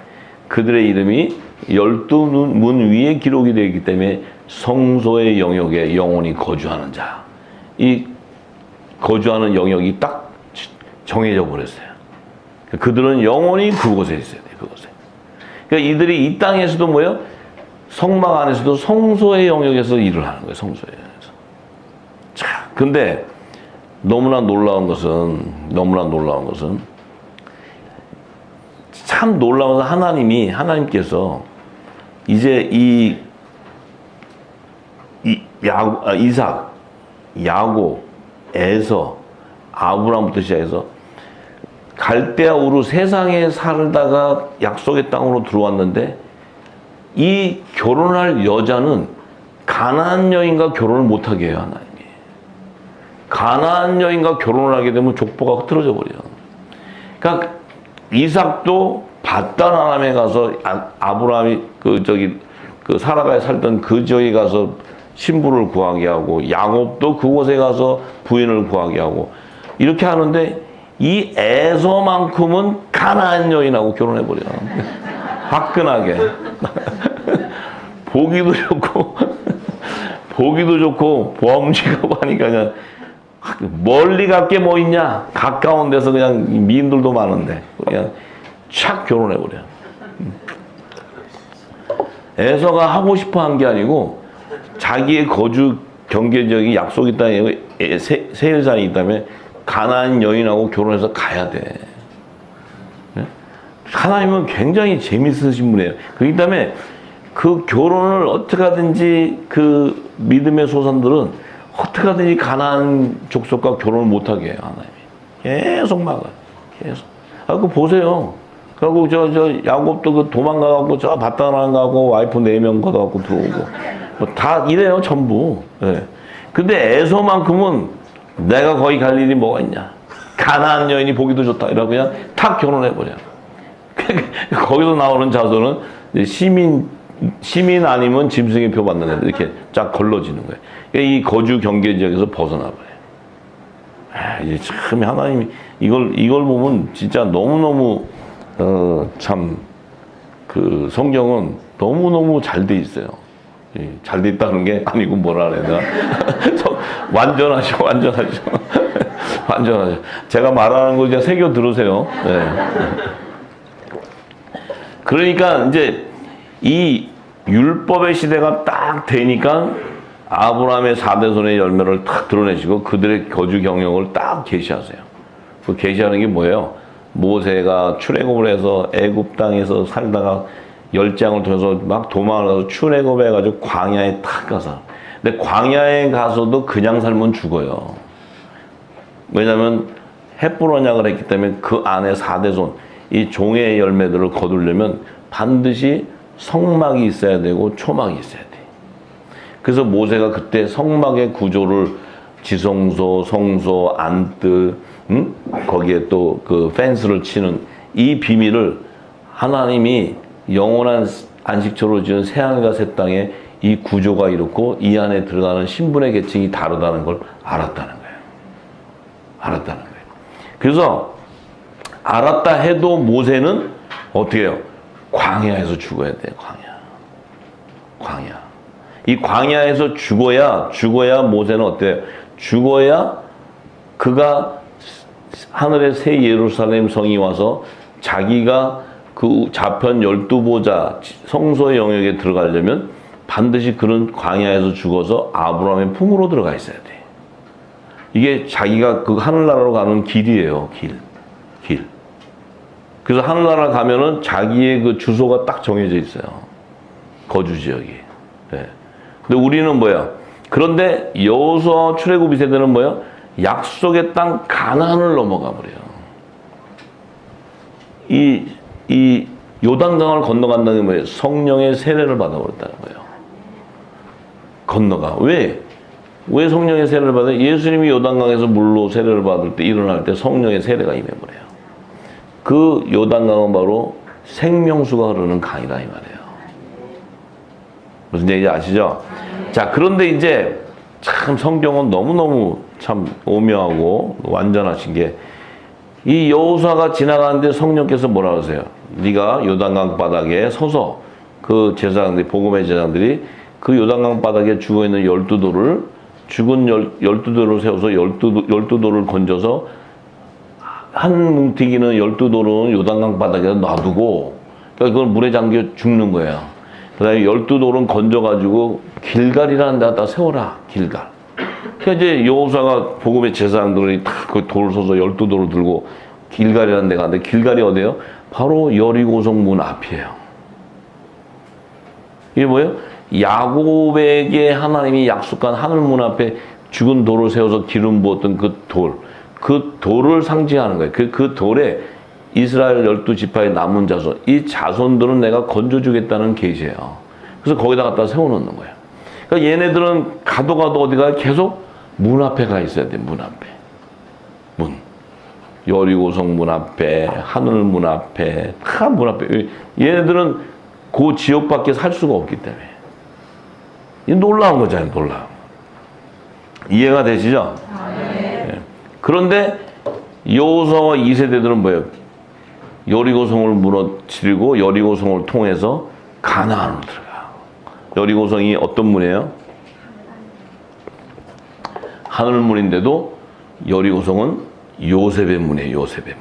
그들의 이름이 12문 위에 기록이 되어 있기 때문에 성소의 영역에 영원히 거주하는 자. 이 거주하는 영역이 딱 정해져 버렸어요. 그들은 영원히 그곳에 있어야 돼요. 그곳에. 그러니까 이들이 이 땅에서도 뭐예요? 성막 안에서도 성소의 영역에서 일을 하는 거예요. 성소의 영역에서. 자, 근데 너무나 놀라운 것은 참 놀라운 것은 하나님께서 이제 이삭, 야곱, 에서, 아브라함부터 시작해서 갈대아 우르 세상에 살다가 약속의 땅으로 들어왔는데 이 결혼할 여자는 가나안 여인과 결혼을 못하게 해요. 하나님이. 가나안 여인과 결혼을 하게 되면 족보가 흐트러져 버려요. 그러니까 이삭도 밧단 아람에 가서 아브라함이 그 사라가 살던 그 지역에 가서 신부를 구하게 하고 야곱도 그곳에 가서 부인을 구하게 하고 이렇게 하는데 이 에서만큼은 가나안 여인하고 결혼해 버려. 화끈하게. 보기도 좋고 보험직하고 하니까 그냥 멀리 갈 게 뭐 있냐? 가까운 데서 그냥 미인들도 많은데 그냥 착 결혼해 버려. 에서가 하고 싶어 한 게 아니고 자기의 거주 경계지역이 약속이 땅에 세일산이 있다면 가나안 여인하고 결혼해서 가야 돼. 하나님은 굉장히 재밌으신 분이에요. 그렇기 때문에 그 결혼을 어떻게 하든지 그 믿음의 소산들은 어떻게 하든지 가나안 족속과 결혼을 못하게 해요. 하나님이. 계속 막아요. 계속. 그거 보세요. 그리고 야곱도 그 도망가갖고 저 밧단 가고 와이프 4명 걷어갖고 들어오고 뭐 다 이래요. 전부. 네. 근데 에서만큼은 내가 거기 갈 일이 뭐가 있냐. 가나안 여인이 보기도 좋다. 이러고 그냥 탁 결혼해버려. 거기서 나오는 자손은 시민 아니면 짐승의 표 받는 애들 이렇게 쫙 걸러지는 거예요. 그러니까 이 거주 경계 지역에서 벗어나버려요. 이제 참 하나님이 이걸 보면 진짜 너무너무 참 그 성경은 너무너무 잘 돼 있어요. 잘 돼 있다는 게 아니고 뭐라 그래야 되나. 완전하죠. 완전하죠. 제가 말하는 거 이제 새겨 들으세요. 네. 그러니까 이제 이 율법의 시대가 딱 되니까 아브라함의 4대손의 열매를 딱 드러내시고 그들의 거주 경영을 딱 계시하세요. 그 계시하는 게 뭐예요? 모세가 출애굽을 해서 애굽 땅에서 살다가 10장을 통해서 막 도망을 가서 출애굽해 가지고 광야에 탁 가서. 근데 광야에 가서도 그냥 살면 죽어요. 왜냐하면 햇불 언약을 했기 때문에 그 안에 4대손 이 종의 열매들을 거두려면 반드시 성막이 있어야 되고 초막이 있어야 돼. 그래서 모세가 그때 성막의 구조를 지성소, 성소, 안뜰, 거기에 또 그 펜스를 치는 이 비밀을 하나님이 영원한 안식처로 지은 새하늘과 새 땅에 이 구조가 이렇고 이 안에 들어가는 신분의 계층이 다르다는 걸 알았다는 거예요. 알았다는 거예요. 그래서 알았다 해도 모세는 어떻게 해요? 광야에서 죽어야 돼요. 광야. 이 광야에서 죽어야 모세는 어때요? 죽어야 그가 하늘의 새 예루살렘 성이 와서 자기가 그 좌편 12보좌 성소의 영역에 들어가려면 반드시 그런 광야에서 죽어서 아브라함의 품으로 들어가 있어야 돼. 이게 자기가 그 하늘나라로 가는 길이에요. 길. 그래서 하늘나라 가면은 자기의 그 주소가 딱 정해져 있어요. 거주 지역이. 네. 근데 우리는 뭐야? 그런데 여호수아와 출애굽 세대는 뭐야? 약속의 땅 가나안을 넘어가 버려요. 이 요단강을 건너간다는 게 뭐예요? 성령의 세례를 받아버렸다는 거예요. 건너가. 왜 성령의 세례를 받아요? 예수님이 요단강에서 물로 세례를 받을 때 일어날 때 성령의 세례가 임해버려요. 그 요단강은 바로 생명수가 흐르는 강이다 이 말이에요. 무슨 얘기인지 아시죠? 자, 그런데 이제 참 성경은 너무너무 참 오묘하고 완전하신 게 이 여호수아가 지나가는데 성령께서 뭐라 그러세요? 네가 요단강 바닥에 서서 그 제사장들이 복음의 제사장들이 그 요단강 바닥에 죽어있는 12돌을 죽은 12돌을 세워서 12돌을 건져서 한 뭉티기는 12돌은 요단강 바닥에 놔두고 그러니까 그건 물에 잠겨 죽는 거예요. 그 다음에 12돌은 건져가지고 길갈이라는 데다 세워라. 길갈. 그러니까 이제 여호수아가 복음의 제사장들이 다 그 돌을 서서 12돌을 들고 길갈이라는 데 가는데 길갈이 어디예요? 바로 여리고성 문 앞이에요. 이게 뭐예요? 야곱에게 하나님이 약속한 하늘 문 앞에 죽은 돌을 세워서 기름 부었던 그 돌을 상징하는 거예요. 그 돌에 이스라엘 12지파의 남은 자손, 이 자손들은 내가 건져주겠다는 계시예요. 그래서 거기다 갖다 세워놓는 거예요. 그러니까 얘네들은 가도 어디가 계속 문 앞에 가 있어야 돼. 문 앞에. 여리고성 문 앞에, 하늘 문 앞에, 다 문 앞에. 얘네들은 그 지역밖에 살 수가 없기 때문에. 이 놀라운 거잖아요. 놀라운. 이해가 되시죠? 네. 그런데 여호수아와 2세대들은 뭐예요? 여리고성을 무너뜨리고 여리고성을 통해서 가나안으로 들어가. 여리고성이 어떤 문이에요? 하늘문인데도 여리고성은 요셉의 문이에요. 요셉의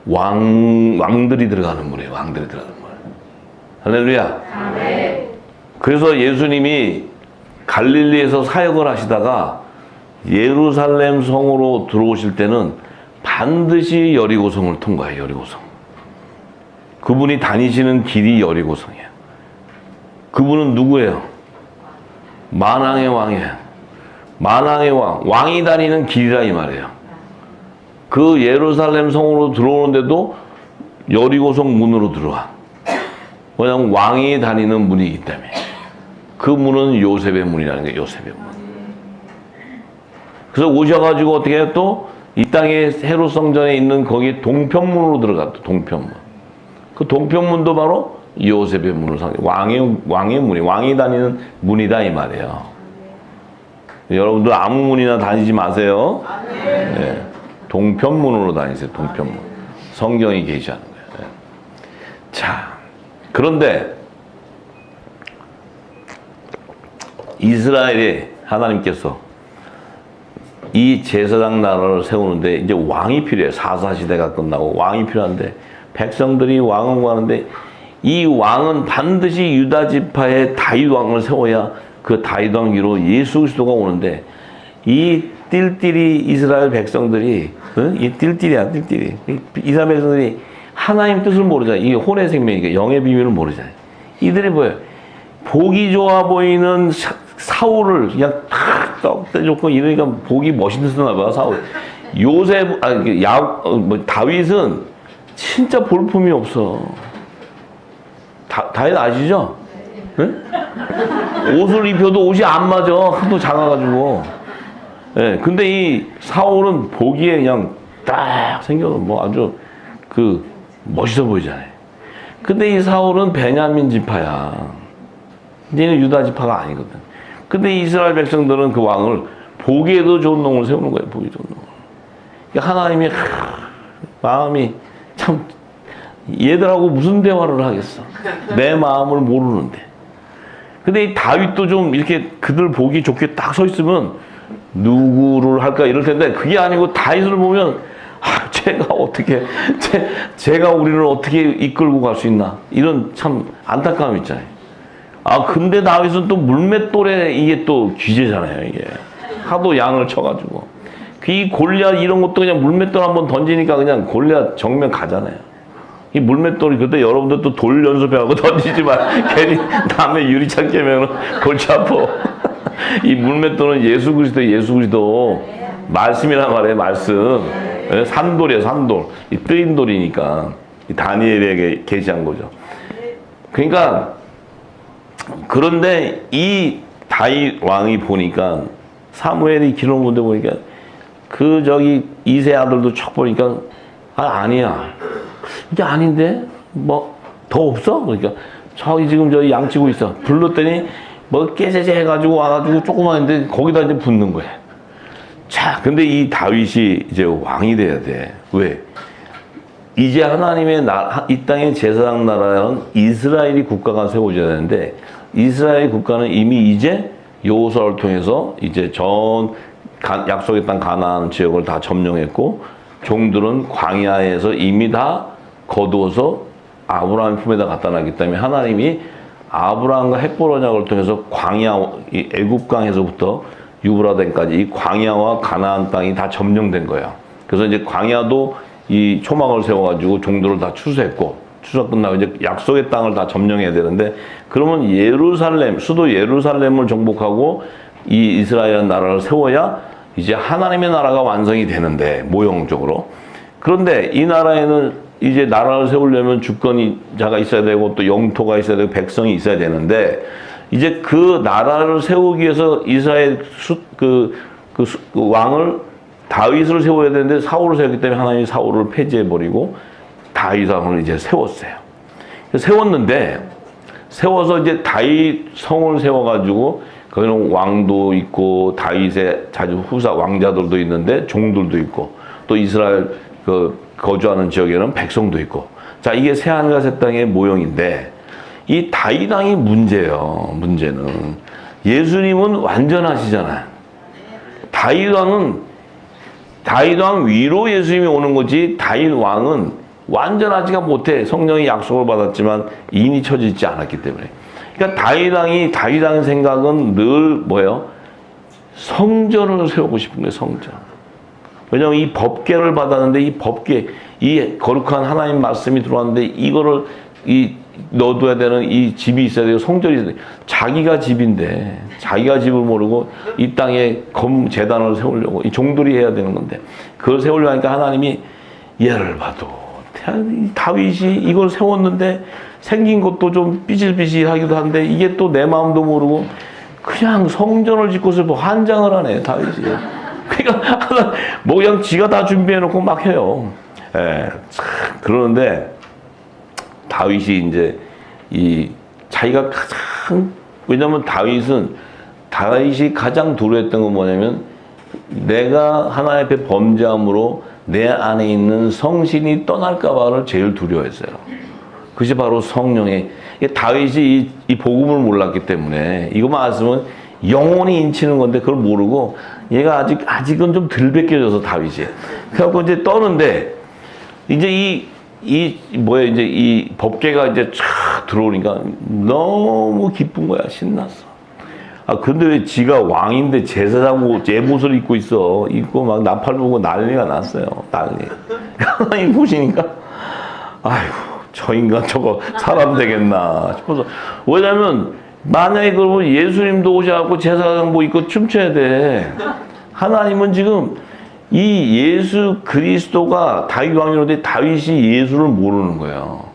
문. 왕들이 들어가는 문이에요. 왕들이 들어가는 문. 할렐루야. 네. 그래서 예수님이 갈릴리에서 사역을 하시다가 예루살렘 성으로 들어오실 때는 반드시 여리고성을 통과해요. 여리고성. 그분이 다니시는 길이 여리고성이에요. 그분은 누구예요? 만왕의 왕이에요. 만왕의 왕. 왕이 다니는 길이라 이 말이에요. 그 예루살렘 성으로 들어오는데도 여리고성 문으로 들어와. 왜냐하면 왕이 다니는 문이기 때문에. 그 문은 요셉의 문이라는 거예요. 요셉의 문. 그래서 오셔가지고 어떻게 해요? 또 이 땅의 헤롯 성전에 있는 거기 동편문으로 들어갔다. 동편문. 그 동편문도 바로 요셉의 문을 상징. 왕의 문이, 왕이 다니는 문이다 이 말이에요. 여러분들 아무 문이나 다니지 마세요. 네. 동편문으로 다니세요. 동편문. 성경이 계시하는 거예요. 네. 자, 그런데 이스라엘에 하나님께서 이 제사장 나라를 세우는데 이제 왕이 필요해요. 사사시대가 끝나고 왕이 필요한데 백성들이 왕을 구하는데 이 왕은 반드시 유다 지파의 다윗 왕을 세워야 그 다윗 왕 위로 예수 그리스도가 오는데 이 띨띨이 이스라엘 백성들이 이 띨띨이야 띨띨이 이스라엘 백성들이 하나님 뜻을 모르잖아요. 이게 혼의 생명이니까 영의 비밀을 모르잖아요. 이들이 뭐예요? 보기 좋아 보이는 사울을 그냥 탁 떼줬고 이러니까 보기 멋있었나 봐. 사울. 다윗은 진짜 볼품이 없어. 다윗 아시죠? 네? 옷을 입혀도 옷이 안 맞아. 하도 작아가지고. 네, 근데 이 사울은 보기에 그냥 딱 생겨서 뭐 아주 그 멋있어 보이잖아요. 근데 이 사울은 베냐민 지파야. 얘는 유다 지파가 아니거든. 근데 이스라엘 백성들은 그 왕을 보기에도 좋은 놈을 세우는 거예요. 보기 좋은 놈을. 그러니까 하나님이 마음이 참 얘들하고 무슨 대화를 하겠어. 내 마음을 모르는데. 근데 이 다윗도 좀 이렇게 그들 보기 좋게 딱 서 있으면 누구를 할까 이럴 텐데 그게 아니고 다윗을 보면 제가 어떻게 제가 우리를 어떻게 이끌고 갈 수 있나 이런 참 안타까움이 있잖아요. 근데 다윗은 또 물맷돌에 이게 또 귀재잖아요. 이게 하도 양을 쳐가지고 이 골리앗 이런 것도 그냥 물맷돌 한번 던지니까 그냥 골리앗 정면 가잖아요. 이 물맷돌이 그때 여러분들 또 돌 연습해하고 던지지만 괜히 다음에 유리창 깨면 골치 아파. 이 물맷돌은 예수 그리스도 말씀이란 말이에요. 말씀. 산돌이에요. 산돌. 이 뜨인 돌이니까 이 다니엘에게 계시한 거죠. 그러니까 그런데 이 다윗 왕이 보니까 사무엘이 기록한 건데 보니까 이세 아들도 척 보니까 아니야. 이게 아닌데 뭐 더 없어? 그러니까 저기 지금 저기 양치고 있어. 불렀더니 뭐 깨재재 해가지고 와가지고 조그만한데 거기다 이제 붙는 거야. 자, 근데 이 다윗이 이제 왕이 돼야 돼. 왜? 이제 하나님의 이 땅의 제사장 나라는 이스라엘이 국가가 세워져야 되는데 이스라엘 국가는 이미 이제 여호수아를 통해서 이제 약속의 땅 가나안 지역을 다 점령했고 종들은 광야에서 이미 다 거두어서 아브라함 품에다 갖다 놨기 때문에 하나님이 아브라함과 헷볼 언약을 통해서 이 애굽강에서부터 유브라덴까지 이 광야와 가나안 땅이 다 점령된 거예요. 그래서 이제 광야도 이 초막을 세워가지고 종들을 다 추수했고 추수 끝나고 이제 약속의 땅을 다 점령해야 되는데 그러면 수도 예루살렘을 정복하고 이 이스라엘 나라를 세워야 이제 하나님의 나라가 완성이 되는데 모형적으로. 그런데 이 나라에는 이제 나라를 세우려면 주권자가 있어야 되고 또 영토가 있어야 되고 백성이 있어야 되는데 이제 그 나라를 세우기 위해서 이스라엘 왕을 다윗을 세워야 되는데 사울을 세웠기 때문에 하나님이 사울을 폐지해버리고 다윗 왕을 이제 세웠어요. 세웠는데 세워서 이제 다윗 성을 세워가지고 거기는 왕도 있고 다윗의 자주 후사 왕자들도 있는데 종들도 있고 또 이스라엘 거주하는 지역에는 백성도 있고 자 이게 새하늘과 새 땅의 모형인데 이 다윗 왕이 문제예요. 문제는 예수님은 완전하시잖아요. 다윗 왕 위로 예수님이 오는 거지 다윗 왕은 완전하지가 못해. 성령이 약속을 받았지만 인이 처지지 않았기 때문에. 그러니까 다윗 왕의 생각은 늘 뭐예요? 성전을 세우고 싶은 거예요. 성전. 왜냐하면 이 법궤를 받았는데 이 법궤, 이 거룩한 하나님 말씀이 들어왔는데 이거를 넣어둬야 되는 이 집이 있어야 되고 성전이 있어야 돼. 자기가 집인데 자기가 집을 모르고 이 땅에 재단을 세우려고 이 종들이 해야 되는 건데 그걸 세우려고 하니까 하나님이 예를 봐도 다윗이 이걸 세웠는데 생긴 것도 좀 삐질삐질하기도 한데 이게 또 내 마음도 모르고 그냥 성전을 짓고서 환장을 하네 다윗이. 그러니까 뭐 그냥 지가 다 준비해놓고 막 해요. 그러는데 다윗이 이제 자기가 왜냐면 다윗이 가장 두려웠던 건 뭐냐면 내가 하나님 앞에 범죄함으로 내 안에 있는 성신이 떠날까봐를 제일 두려워했어요. 그것이 바로 성령의 다윗이 이 복음을 몰랐기 때문에 이것만 알았으면 영원히 인치는 건데 그걸 모르고 얘가 아직은 좀 덜 벗겨져서 다윗이 그래갖고 이제 떠는데 이제 이 법궤가 이제 촥 들어오니까 너무 기쁜 거야. 신났어. 근데 왜 지가 왕인데 제사장 제못을 입고 있어. 입고 막 나팔 불고 난리가 났어요. 난리. 하나님 보시니까 아이고 저 인간 저거 사람 되겠나 싶어서. 왜냐면 만약에 그러면 예수님도 오셔갖고 제사장 입고 춤춰야 돼. 하나님은 지금 이 예수 그리스도가 다윗 왕이로되 다윗이 예수를 모르는 거예요.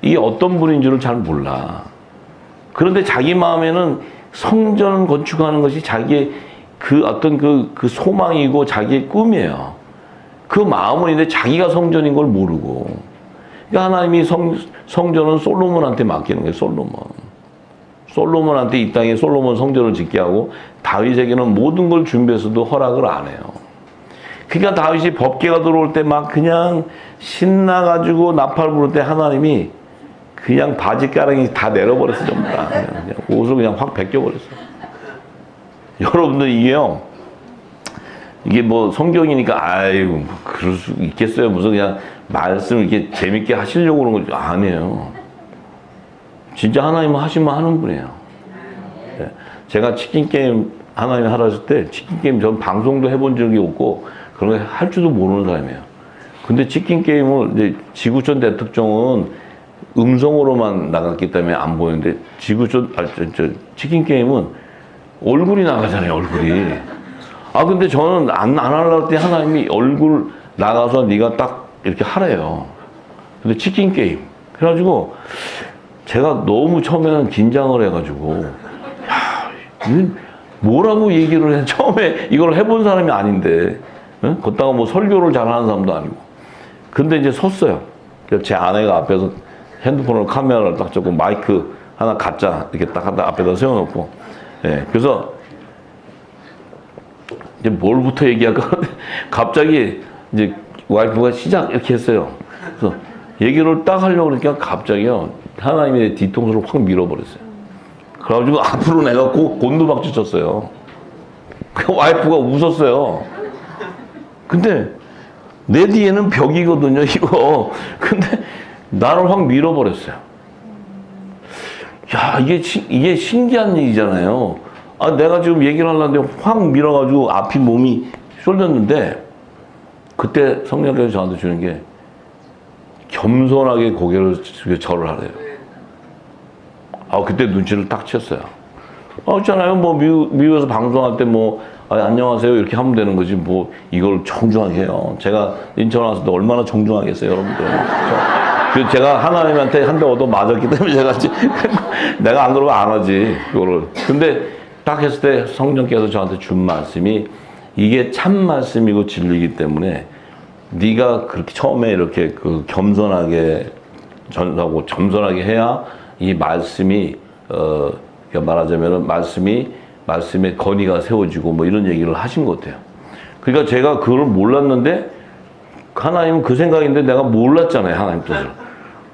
이게 어떤 분인 줄을 잘 몰라. 그런데 자기 마음에는 성전을 건축하는 것이 자기의 어떤 그 소망이고 자기의 꿈이에요. 그 마음은 있는데 자기가 성전인 걸 모르고. 그러니까 하나님이 성전은 솔로몬한테 맡기는 거예요. 솔로몬한테 이 땅에 솔로몬 성전을 짓게 하고 다윗에게는 모든 걸 준비해서도 허락을 안 해요. 그러니까 다윗이 법궤가 들어올 때 막 그냥 신나가지고 나팔 부를 때 하나님이 그냥 바지가랑이 다 내려버렸어. 전부 다. 그냥 옷을 그냥 확 벗겨버렸어. 여러분들 이게 뭐 성경이니까 아이고 그럴 수 있겠어요. 무슨 그냥 말씀을 이렇게 재밌게 하시려고 그런 거지. 아니에요. 진짜 하나님은 하시면 하는 분이에요. 네. 제가 치킨 게임 하나님 하라 했을 때 치킨 게임 전 방송도 해본 적이 없고 그런 거 할 줄도 모르는 사람이에요. 근데 치킨 게임을 이제 지구촌 대특종은 음성으로만 나갔기 때문에 안 보이는데 치킨 게임은 얼굴이 나가잖아요. 얼굴이. 근데 저는 안 하려고 했더니 하나님이 얼굴 나가서 네가 딱 이렇게 하래요. 근데 치킨 게임. 그래가지고 제가 너무 처음에는 긴장을 해가지고 뭐라고 얘기를 해. 처음에 이걸 해본 사람이 아닌데 걷다가 뭐 설교를 잘하는 사람도 아니고. 근데 이제 섰어요. 제 아내가 앞에서 핸드폰으로 카메라를 딱 잡고 마이크 하나 가짜 이렇게 딱 앞에다 세워놓고 그래서 이제 뭘부터 얘기할까? 갑자기 이제 와이프가 시작 이렇게 했어요. 그래서 얘기를 딱 하려고 그러니까 갑자기요 하나님이 내 뒤통수를 확 밀어버렸어요. 그래가지고 앞으로 내가 곤두박질 쳤어요. 그 와이프가 웃었어요. 근데 내 뒤에는 벽이거든요, 이거. 근데 나를 확 밀어버렸어요. 야, 이게 신기한 일이잖아요. 내가 지금 얘기를 하려는데 확 밀어가지고 앞이 몸이 쏠렸는데 그때 성령께서 저한테 주는 게 겸손하게 고개를 절을 하래요. 그때 눈치를 딱 챘어요. 있잖아요. 뭐 미국에서 방송할 때 안녕하세요 이렇게 하면 되는 거지 뭐 이걸 정중하게 해요. 제가 인천 왔을 때 얼마나 정중하겠어요, 여러분들. 그래서 제가 하나님한테 한 대 얻어 맞았기 때문에 내가 안 그러면 안 하지 이거를. 근데 딱 했을 때 성령께서 저한테 준 말씀이 이게 참 말씀이고 진리이기 때문에 네가 그렇게 처음에 이렇게 겸손하게 전하고 겸손하게 해야 이 말씀이 말하자면은 말씀의 건의가 세워지고 뭐 이런 얘기를 하신 것 같아요. 그러니까 제가 그걸 몰랐는데 하나님은 그 생각인데 내가 몰랐잖아요, 하나님 뜻을.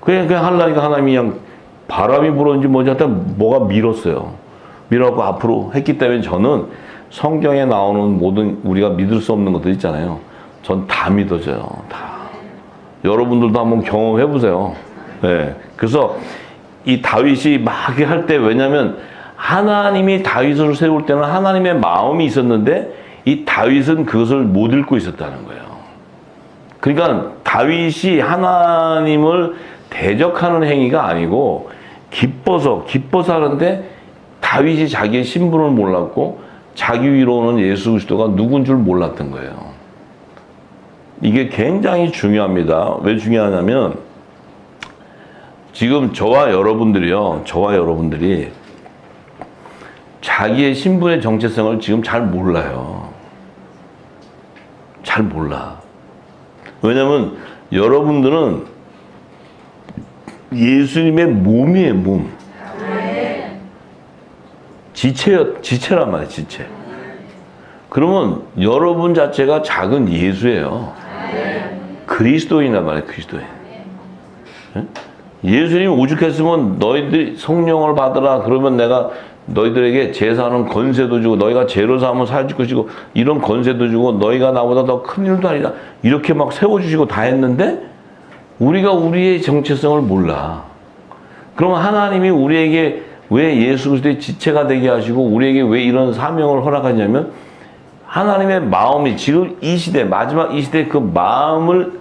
그냥 하려니까 하나님이 그냥 바람이 불었는지 뭐지 하여튼 뭐가 밀었어요. 밀어갖고 앞으로 했기 때문에 저는 성경에 나오는 모든 우리가 믿을 수 없는 것들 있잖아요. 전 다 믿어져요. 다. 여러분들도 한번 경험해 보세요. 그래서 이 다윗이 막 할 때 왜냐면 하나님이 다윗을 세울 때는 하나님의 마음이 있었는데 이 다윗은 그것을 못 읽고 있었다는 거예요. 그러니까 다윗이 하나님을 대적하는 행위가 아니고 기뻐서 하는데 다윗이 자기의 신분을 몰랐고 자기 위로 오는 예수 그리스도가 누군 줄 몰랐던 거예요. 이게 굉장히 중요합니다. 왜 중요하냐면 지금 저와 여러분들이 자기의 신분의 정체성을 지금 잘 몰라요. 잘 몰라. 왜냐면 여러분들은 예수님의 몸이에요, 몸. 지체란 말이에요, 지체. 그러면 여러분 자체가 작은 예수예요. 그리스도인이란 말이에요, 그리스도인. 예수님이 오죽했으면 너희들이 성령을 받으라 그러면 내가 너희들에게 제사하는 권세도 주고 너희가 죄를 사하면 사해줄 것이고 이런 권세도 주고 너희가 나보다 더 큰 일도 아니다 이렇게 막 세워주시고 다 했는데 우리가 우리의 정체성을 몰라. 그럼 하나님이 우리에게 왜 예수 그리스도의 지체가 되게 하시고 우리에게 왜 이런 사명을 허락하냐면 하나님의 마음이 지금 이 시대 마지막 이 시대 그 마음을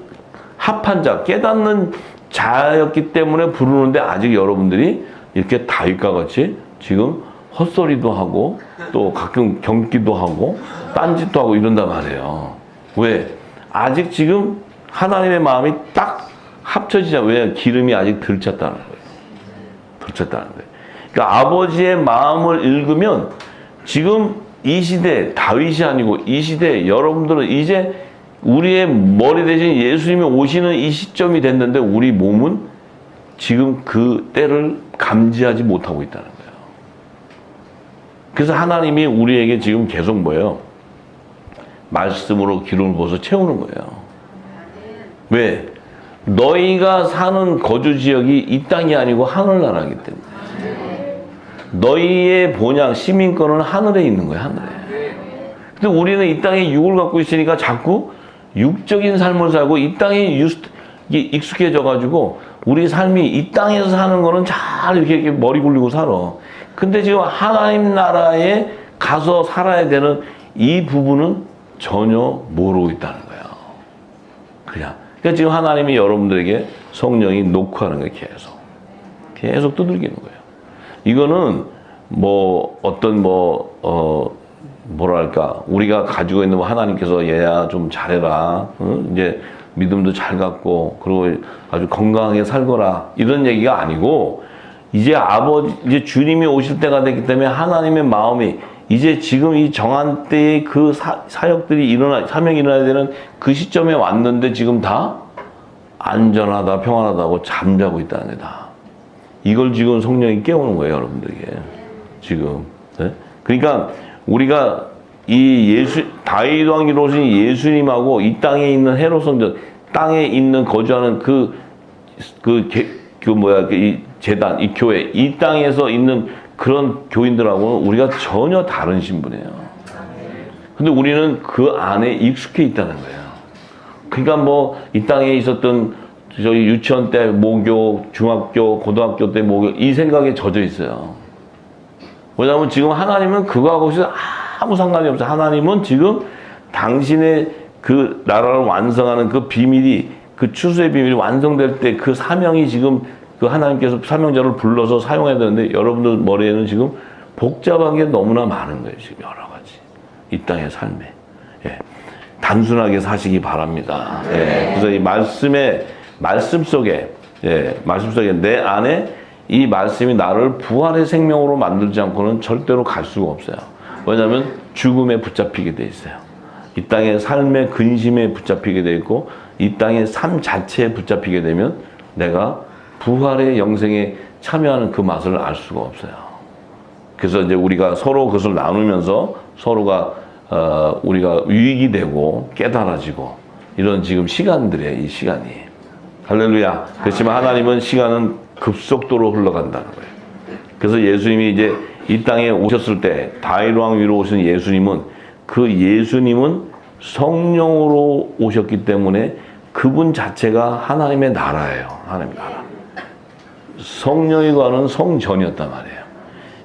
합한 자 깨닫는 자였기 때문에 부르는데 아직 여러분들이 이렇게 다윗과 같이 지금 헛소리도 하고 또 가끔 경기도 하고 딴짓도 하고 이런단 말이에요. 왜? 아직 지금 하나님의 마음이 딱 합쳐지지 않아요. 왜? 기름이 아직 덜 찼다는 거예요. 덜 찼다는 거예요. 그러니까 아버지의 마음을 읽으면 지금 이 시대 다윗이 아니고 이 시대 여러분들은 이제 우리의 머리 대신 예수님이 오시는 이 시점이 됐는데 우리 몸은 지금 그 때를 감지하지 못하고 있다는 거예요. 그래서 하나님이 우리에게 지금 계속 뭐예요? 말씀으로 기름을 부어서 채우는 거예요. 왜? 너희가 사는 거주 지역이 이 땅이 아니고 하늘나라이기 때문에. 너희의 본향, 시민권은 하늘에 있는 거예요, 하늘에. 근데 우리는 이 땅에 육을 갖고 있으니까 자꾸 육적인 삶을 살고 이 땅에 익숙해져가지고 우리 삶이 이 땅에서 사는 거는 잘 이렇게 머리 굴리고 살아. 근데 지금 하나님 나라에 가서 살아야 되는 이 부분은 전혀 모르고 있다는 거예요. 그러니까 지금 하나님이 여러분들에게 성령이 녹화하는 거예요. 계속 두들기는 거예요. 이거는 뭐 어떤 뭐랄까 우리가 가지고 있는 하나님께서 얘야 좀 잘해라, 이제 믿음도 잘 갖고 그리고 아주 건강하게 살거라 이런 얘기가 아니고 이제 이제 주님이 오실 때가 됐기 때문에 하나님의 마음이 이제 지금 이 정한 때에 그 사역들이 사명이 일어나야 되는 그 시점에 왔는데 지금 다 안전하다 평안하다고 잠자고 있다는 거다. 이걸 지금 성령이 깨우는 거예요, 여러분들에게 지금. 네? 그러니까 우리가 이 다윗 왕기로 오신 예수님하고 이 땅에 있는 헤롯 성전, 땅에 있는 거주하는 이 재단, 이 교회, 이 땅에서 있는 그런 교인들하고는 우리가 전혀 다른 신분이에요. 근데 우리는 그 안에 익숙해 있다는 거예요. 그러니까 뭐 이 땅에 있었던 저희 유치원 때 모교, 중학교, 고등학교 때 모교 이 생각에 젖어 있어요. 왜냐하면 지금 하나님은 그거하고 아무 상관이 없어요. 하나님은 지금 당신의 그 나라를 완성하는 그 비밀이, 그 추수의 비밀이 완성될 때 그 사명이 지금 그 하나님께서 사명자를 불러서 사용해야 되는데 여러분들 머리에는 지금 복잡한 게 너무나 많은 거예요. 지금 여러 가지. 이 땅의 삶에. 예. 단순하게 사시기 바랍니다. 예. 그래서 이 말씀 속에 내 안에 이 말씀이 나를 부활의 생명으로 만들지 않고는 절대로 갈 수가 없어요. 왜냐하면 죽음에 붙잡히게 돼 있어요. 이 땅의 삶의 근심에 붙잡히게 돼 있고 이 땅의 삶 자체에 붙잡히게 되면 내가 부활의 영생에 참여하는 그 맛을 알 수가 없어요. 그래서 이제 우리가 서로 그것을 나누면서 서로가 우리가 유익이 되고 깨달아지고 이런 지금 시간들이에요. 이 시간이. 할렐루야. 그렇지만 하나님은 시간은 급속도로 흘러간다는 거예요. 그래서 예수님이 이제 이 땅에 오셨을 때 다윗 왕 위로 오신 예수님은 성령으로 오셨기 때문에 그분 자체가 하나님의 나라예요. 하나님의 나라. 성령이 거하는 성전이었단 말이에요.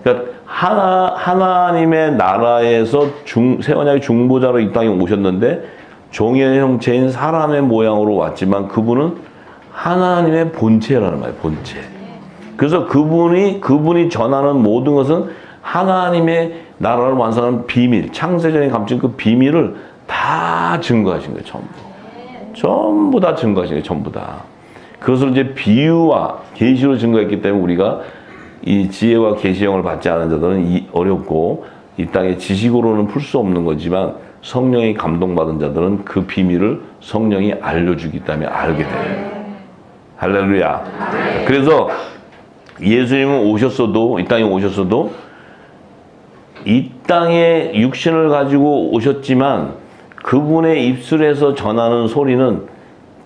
그러니까 하나님의 나라에서 새 언약의 중보자로 이 땅에 오셨는데 종의 형체인 사람의 모양으로 왔지만 그분은 하나님의 본체라는 말이에요. 본체. 그래서 그분이 전하는 모든 것은 하나님의 나라를 완성하는 비밀, 창세전에 감춘 그 비밀을 다 증거하신 거예요. 전부 다 증거하신 거예요. 전부 다. 그것을 이제 비유와 계시로 증거했기 때문에 우리가 이 지혜와 계시형을 받지 않은 자들은 어렵고 이 땅의 지식으로는 풀 수 없는 거지만 성령이 감동받은 자들은 그 비밀을 성령이 알려주기 때문에 알게 돼요. 할렐루야. 그래서 예수님은 이 땅에 오셨어도 이 땅에 육신을 가지고 오셨지만 그분의 입술에서 전하는 소리는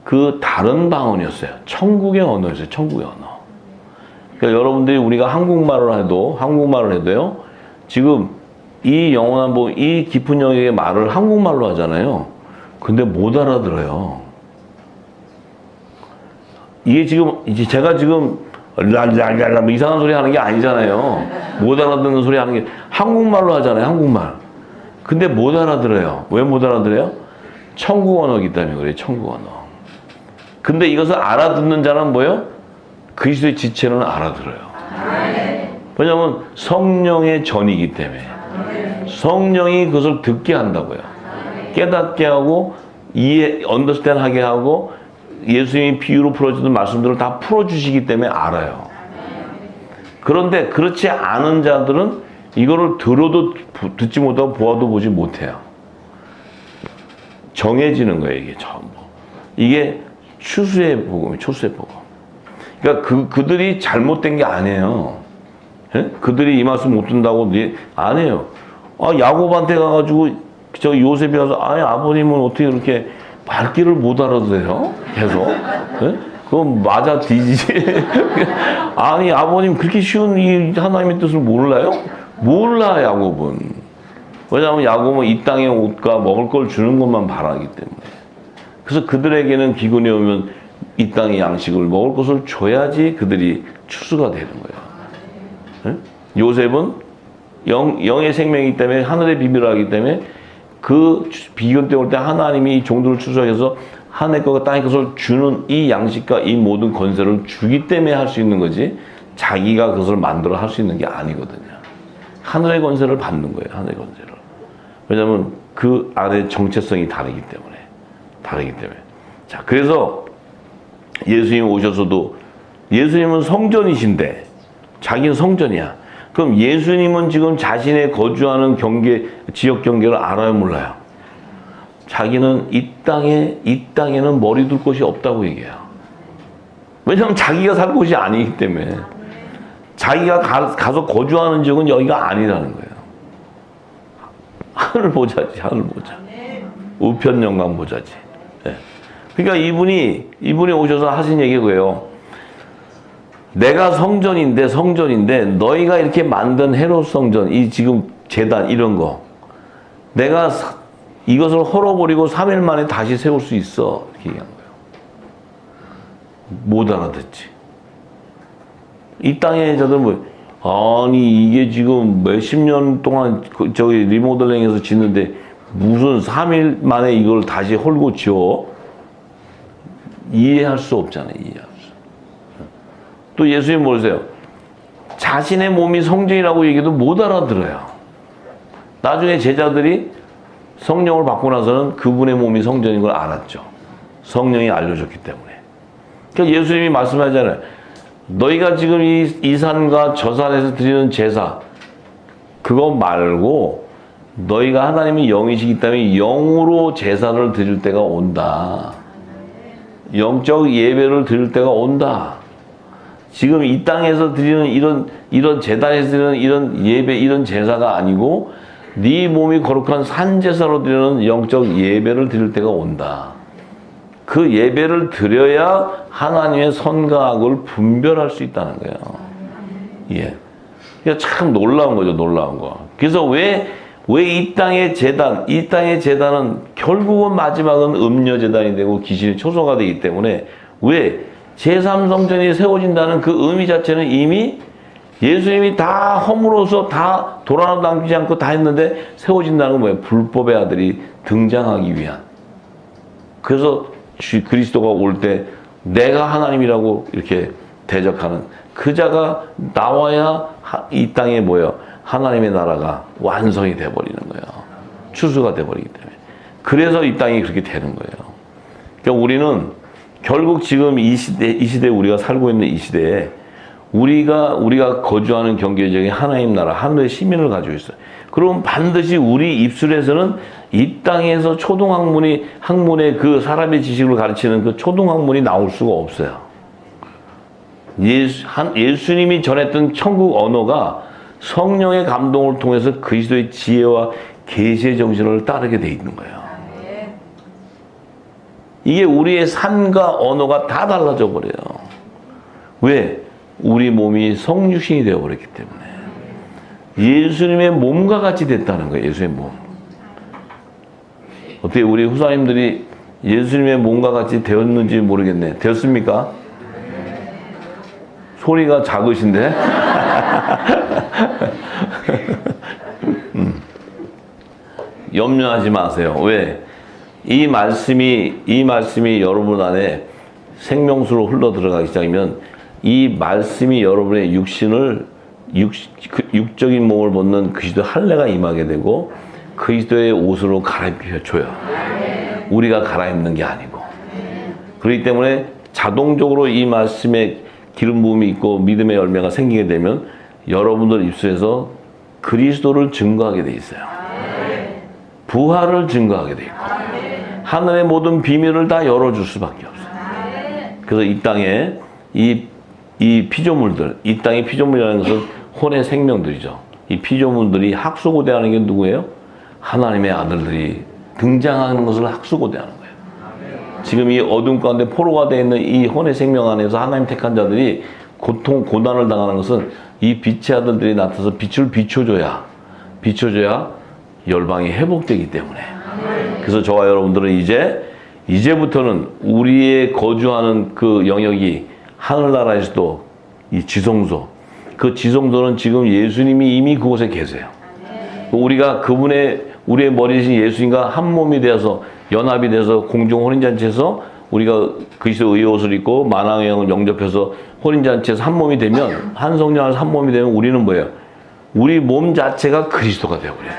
그 다른 방언이었어요. 천국의 언어였어요. 천국의 언어. 그러니까 여러분들이 우리가 한국말을 해도요. 지금 이 영원한 복, 이 깊은 영역의 말을 한국말로 하잖아요. 근데 못 알아들어요. 이게 제가 지금 랄랄랄라 이상한 소리 하는 게 아니잖아요. 못 알아듣는 소리 하는 게 한국말로 하잖아요. 한국말. 근데 못 알아들어요. 왜 못 알아들어요? 천국 언어이기 때문에 그래요. 천국 언어. 근데 이것을 알아듣는 자는 뭐예요? 그리스도의 지체는 알아들어요. 왜냐하면 성령의 전이기 때문에 성령이 그것을 듣게 한다고요. 깨닫게 하고 언더스탠드 하게 하고 예수님이 비유로 풀어주던 말씀들을 다 풀어주시기 때문에 알아요. 그런데 그렇지 않은 자들은 이거를 들어도 듣지 못하고 보아도 보지 못해요. 정해지는 거예요, 이게 전부. 이게 추수의 복음이에요, 추수의 복음. 그러니까 그들이 잘못된 게 아니에요. 예? 그들이 이 말씀 못 듣는다고 아니에요. 야곱한테 가가지고 저 요셉이 가서 아버님은 어떻게 그렇게 말귀를 못 알아들어요? 계속. 예? 그건 맞아 뒤지지. 아니 아버님 그렇게 쉬운 이 하나님의 뜻을 몰라요? 몰라 야곱은. 왜냐하면 야곱은 이 땅의 옷과 먹을 걸 주는 것만 바라기 때문에. 그래서 그들에게는 기근이 오면 이 땅의 양식을 먹을 것을 줘야지 그들이 추수가 되는 거예요. 예? 요셉은 영의 생명이기 때문에 하늘의 비밀을 하기 때문에 그 비견 때 올 때 하나님이 종들을 추수해서 하늘의 것과 땅의 것을 주는 이 양식과 이 모든 권세를 주기 때문에 할 수 있는 거지 자기가 그것을 만들어 할 수 있는 게 아니거든요. 하늘의 권세를 받는 거예요. 하늘의 권세를. 왜냐하면 그 안에 정체성이 다르기 때문에. 자, 그래서 예수님 오셔서도 예수님은 성전이신데 자기는 성전이야. 그럼 예수님은 지금 자신의 거주하는 지역 경계를 알아요, 몰라요? 자기는 이 땅에는 머리 둘 곳이 없다고 얘기해요. 왜냐하면 자기가 살 곳이 아니기 때문에. 자기가 가서 거주하는 지역은 여기가 아니라는 거예요. 하늘 보자지, 하늘 보자. 우편 영광 보자지. 네. 그러니까 이분이 오셔서 하신 얘기가 그래요. 내가 성전인데 너희가 이렇게 만든 헤롯 성전, 이 지금 제단 이런 거 내가 이것을 헐어버리고 3일 만에 다시 세울 수 있어. 이렇게 얘기한 거예요. 못 알아듣지. 이 땅에 저들 아니 이게 지금 몇십 년 동안 저기 리모델링해서 짓는데 무슨 3일 만에 이걸 다시 헐고 지어? 이해할 수 없잖아요. 이해할 수. 또 예수님 모르세요. 자신의 몸이 성전이라고 얘기도 못 알아들어요. 나중에 제자들이 성령을 받고 나서는 그분의 몸이 성전인 걸 알았죠. 성령이 알려줬기 때문에. 그러니까 예수님이 말씀하잖아요. 너희가 지금 이 산과 저 산에서 드리는 제사 그거 말고 너희가 하나님이 영이시기 때문에 영으로 제사를 드릴 때가 온다. 영적 예배를 드릴 때가 온다. 지금 이 땅에서 드리는 이런 제단에서 드리는 이런 예배, 이런 제사가 아니고 네 몸이 거룩한 산제사로 드리는 영적 예배를 드릴 때가 온다. 그 예배를 드려야 하나님의 선과 악을 분별할 수 있다는 거예요. 예. 그러니까 참 놀라운 거죠, 놀라운 거. 그래서 왜 이 땅의 제단은 결국은 마지막은 음녀제단이 되고 귀신의 초소가 되기 때문에 왜 제3성전이 세워진다는 그 의미 자체는 이미 예수님이 다 허물어서 다 돌아도 남기지 않고 다 했는데 세워진다는 건 뭐예요? 불법의 아들이 등장하기 위한. 그래서 그리스도가 올 때 내가 하나님이라고 이렇게 대적하는 그 자가 나와야 이 땅에 뭐예요? 하나님의 나라가 완성이 돼버리는 거예요. 추수가 돼버리기 때문에. 그래서 이 땅이 그렇게 되는 거예요. 그러니까 우리는 결국 지금 이 시대에 우리가 살고 있는 이 시대에 우리가 거주하는 경계지역에 하나님 나라, 하늘의 시민을 가지고 있어요. 그럼 반드시 우리 입술에서는 이 땅에서 학문의 그 사람의 지식을 가르치는 그 초등학문이 나올 수가 없어요. 예수님이 전했던 천국 언어가 성령의 감동을 통해서 그리스도의 지혜와 계시의 정신을 따르게 돼 있는 거예요. 이게 우리의 삶과 언어가 다 달라져 버려요. 왜? 우리 몸이 성육신이 되어버렸기 때문에. 예수님의 몸과 같이 됐다는 거예요. 예수님의 몸. 어떻게 우리 후사님들이 예수님의 몸과 같이 되었는지 모르겠네. 되었습니까? 소리가 작으신데? 염려하지 마세요. 왜? 이 말씀이 여러분 안에 생명수로 흘러 들어가기 시작하면 이 말씀이 여러분의 육적인 몸을 벗는 그리스도의 할례가 임하게 되고 그리스도의 옷으로 갈아입혀줘요. 우리가 갈아입는 게 아니고. 그렇기 때문에 자동적으로 이 말씀에 기름 부음이 있고 믿음의 열매가 생기게 되면 여러분들 입술에서 그리스도를 증거하게 돼 있어요. 부활을 증거하게 돼 있고 하늘의 모든 비밀을 다 열어줄 수밖에 없어요. 그래서 이 땅에 이 피조물들, 이 땅의 피조물이라는 것은 혼의 생명들이죠. 이 피조물들이 학수고대하는 게 누구예요? 하나님의 아들들이 등장하는 것을 학수고대하는 거예요. 지금 이 어둠 가운데 포로가 되어 있는 이 혼의 생명 안에서 하나님 택한 자들이 고통, 고난을 당하는 것은 이 빛의 아들들이 나타나서 빛을 비춰줘야 열방이 회복되기 때문에. 그래서 저와 여러분들은 이제부터는 우리의 거주하는 그 영역이 하늘나라에서도 이 지성소, 그 지성소는 지금 예수님이 이미 그곳에 계세요. 우리가 우리의 머리이신 예수님과 한 몸이 되어서 연합이 돼서 공중 혼인잔치에서 우리가 그리스도 의 옷을 입고 만왕의 영을 영접해서 혼인잔치에서 한 몸이 되면, 한 성령 안에서 한 몸이 되면 우리는 뭐예요? 우리 몸 자체가 그리스도가 되어버려요.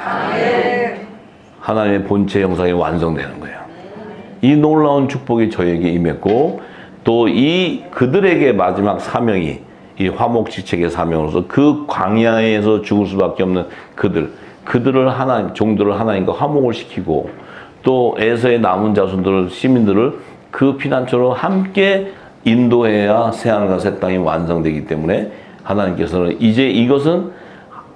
하나님의 본체 형상이 완성되는 거예요. 이 놀라운 축복이 저에게 임했고, 또 그들에게 마지막 사명이 이 화목지책의 사명으로서 그 광야에서 죽을 수밖에 없는 그들을 종들을 하나님과 화목을 시키고, 또 에서의 남은 자손들을, 시민들을 그 피난처로 함께 인도해야 새하늘과 새 땅이 완성되기 때문에 하나님께서는 이제 이것은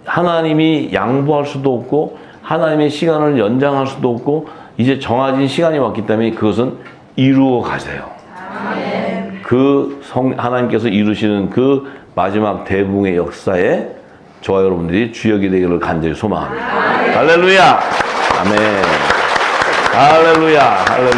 하나님이 양보할 수도 없고 하나님의 시간을 연장할 수도 없고 이제 정해진 시간이 왔기 때문에 그것은 이루어 가세요. 하나님께서 이루시는 그 마지막 대붕의 역사에 저와 여러분들이 주역이 되기를 간절히 소망합니다. 할렐루야! 아멘. 할렐루야! 할렐루야!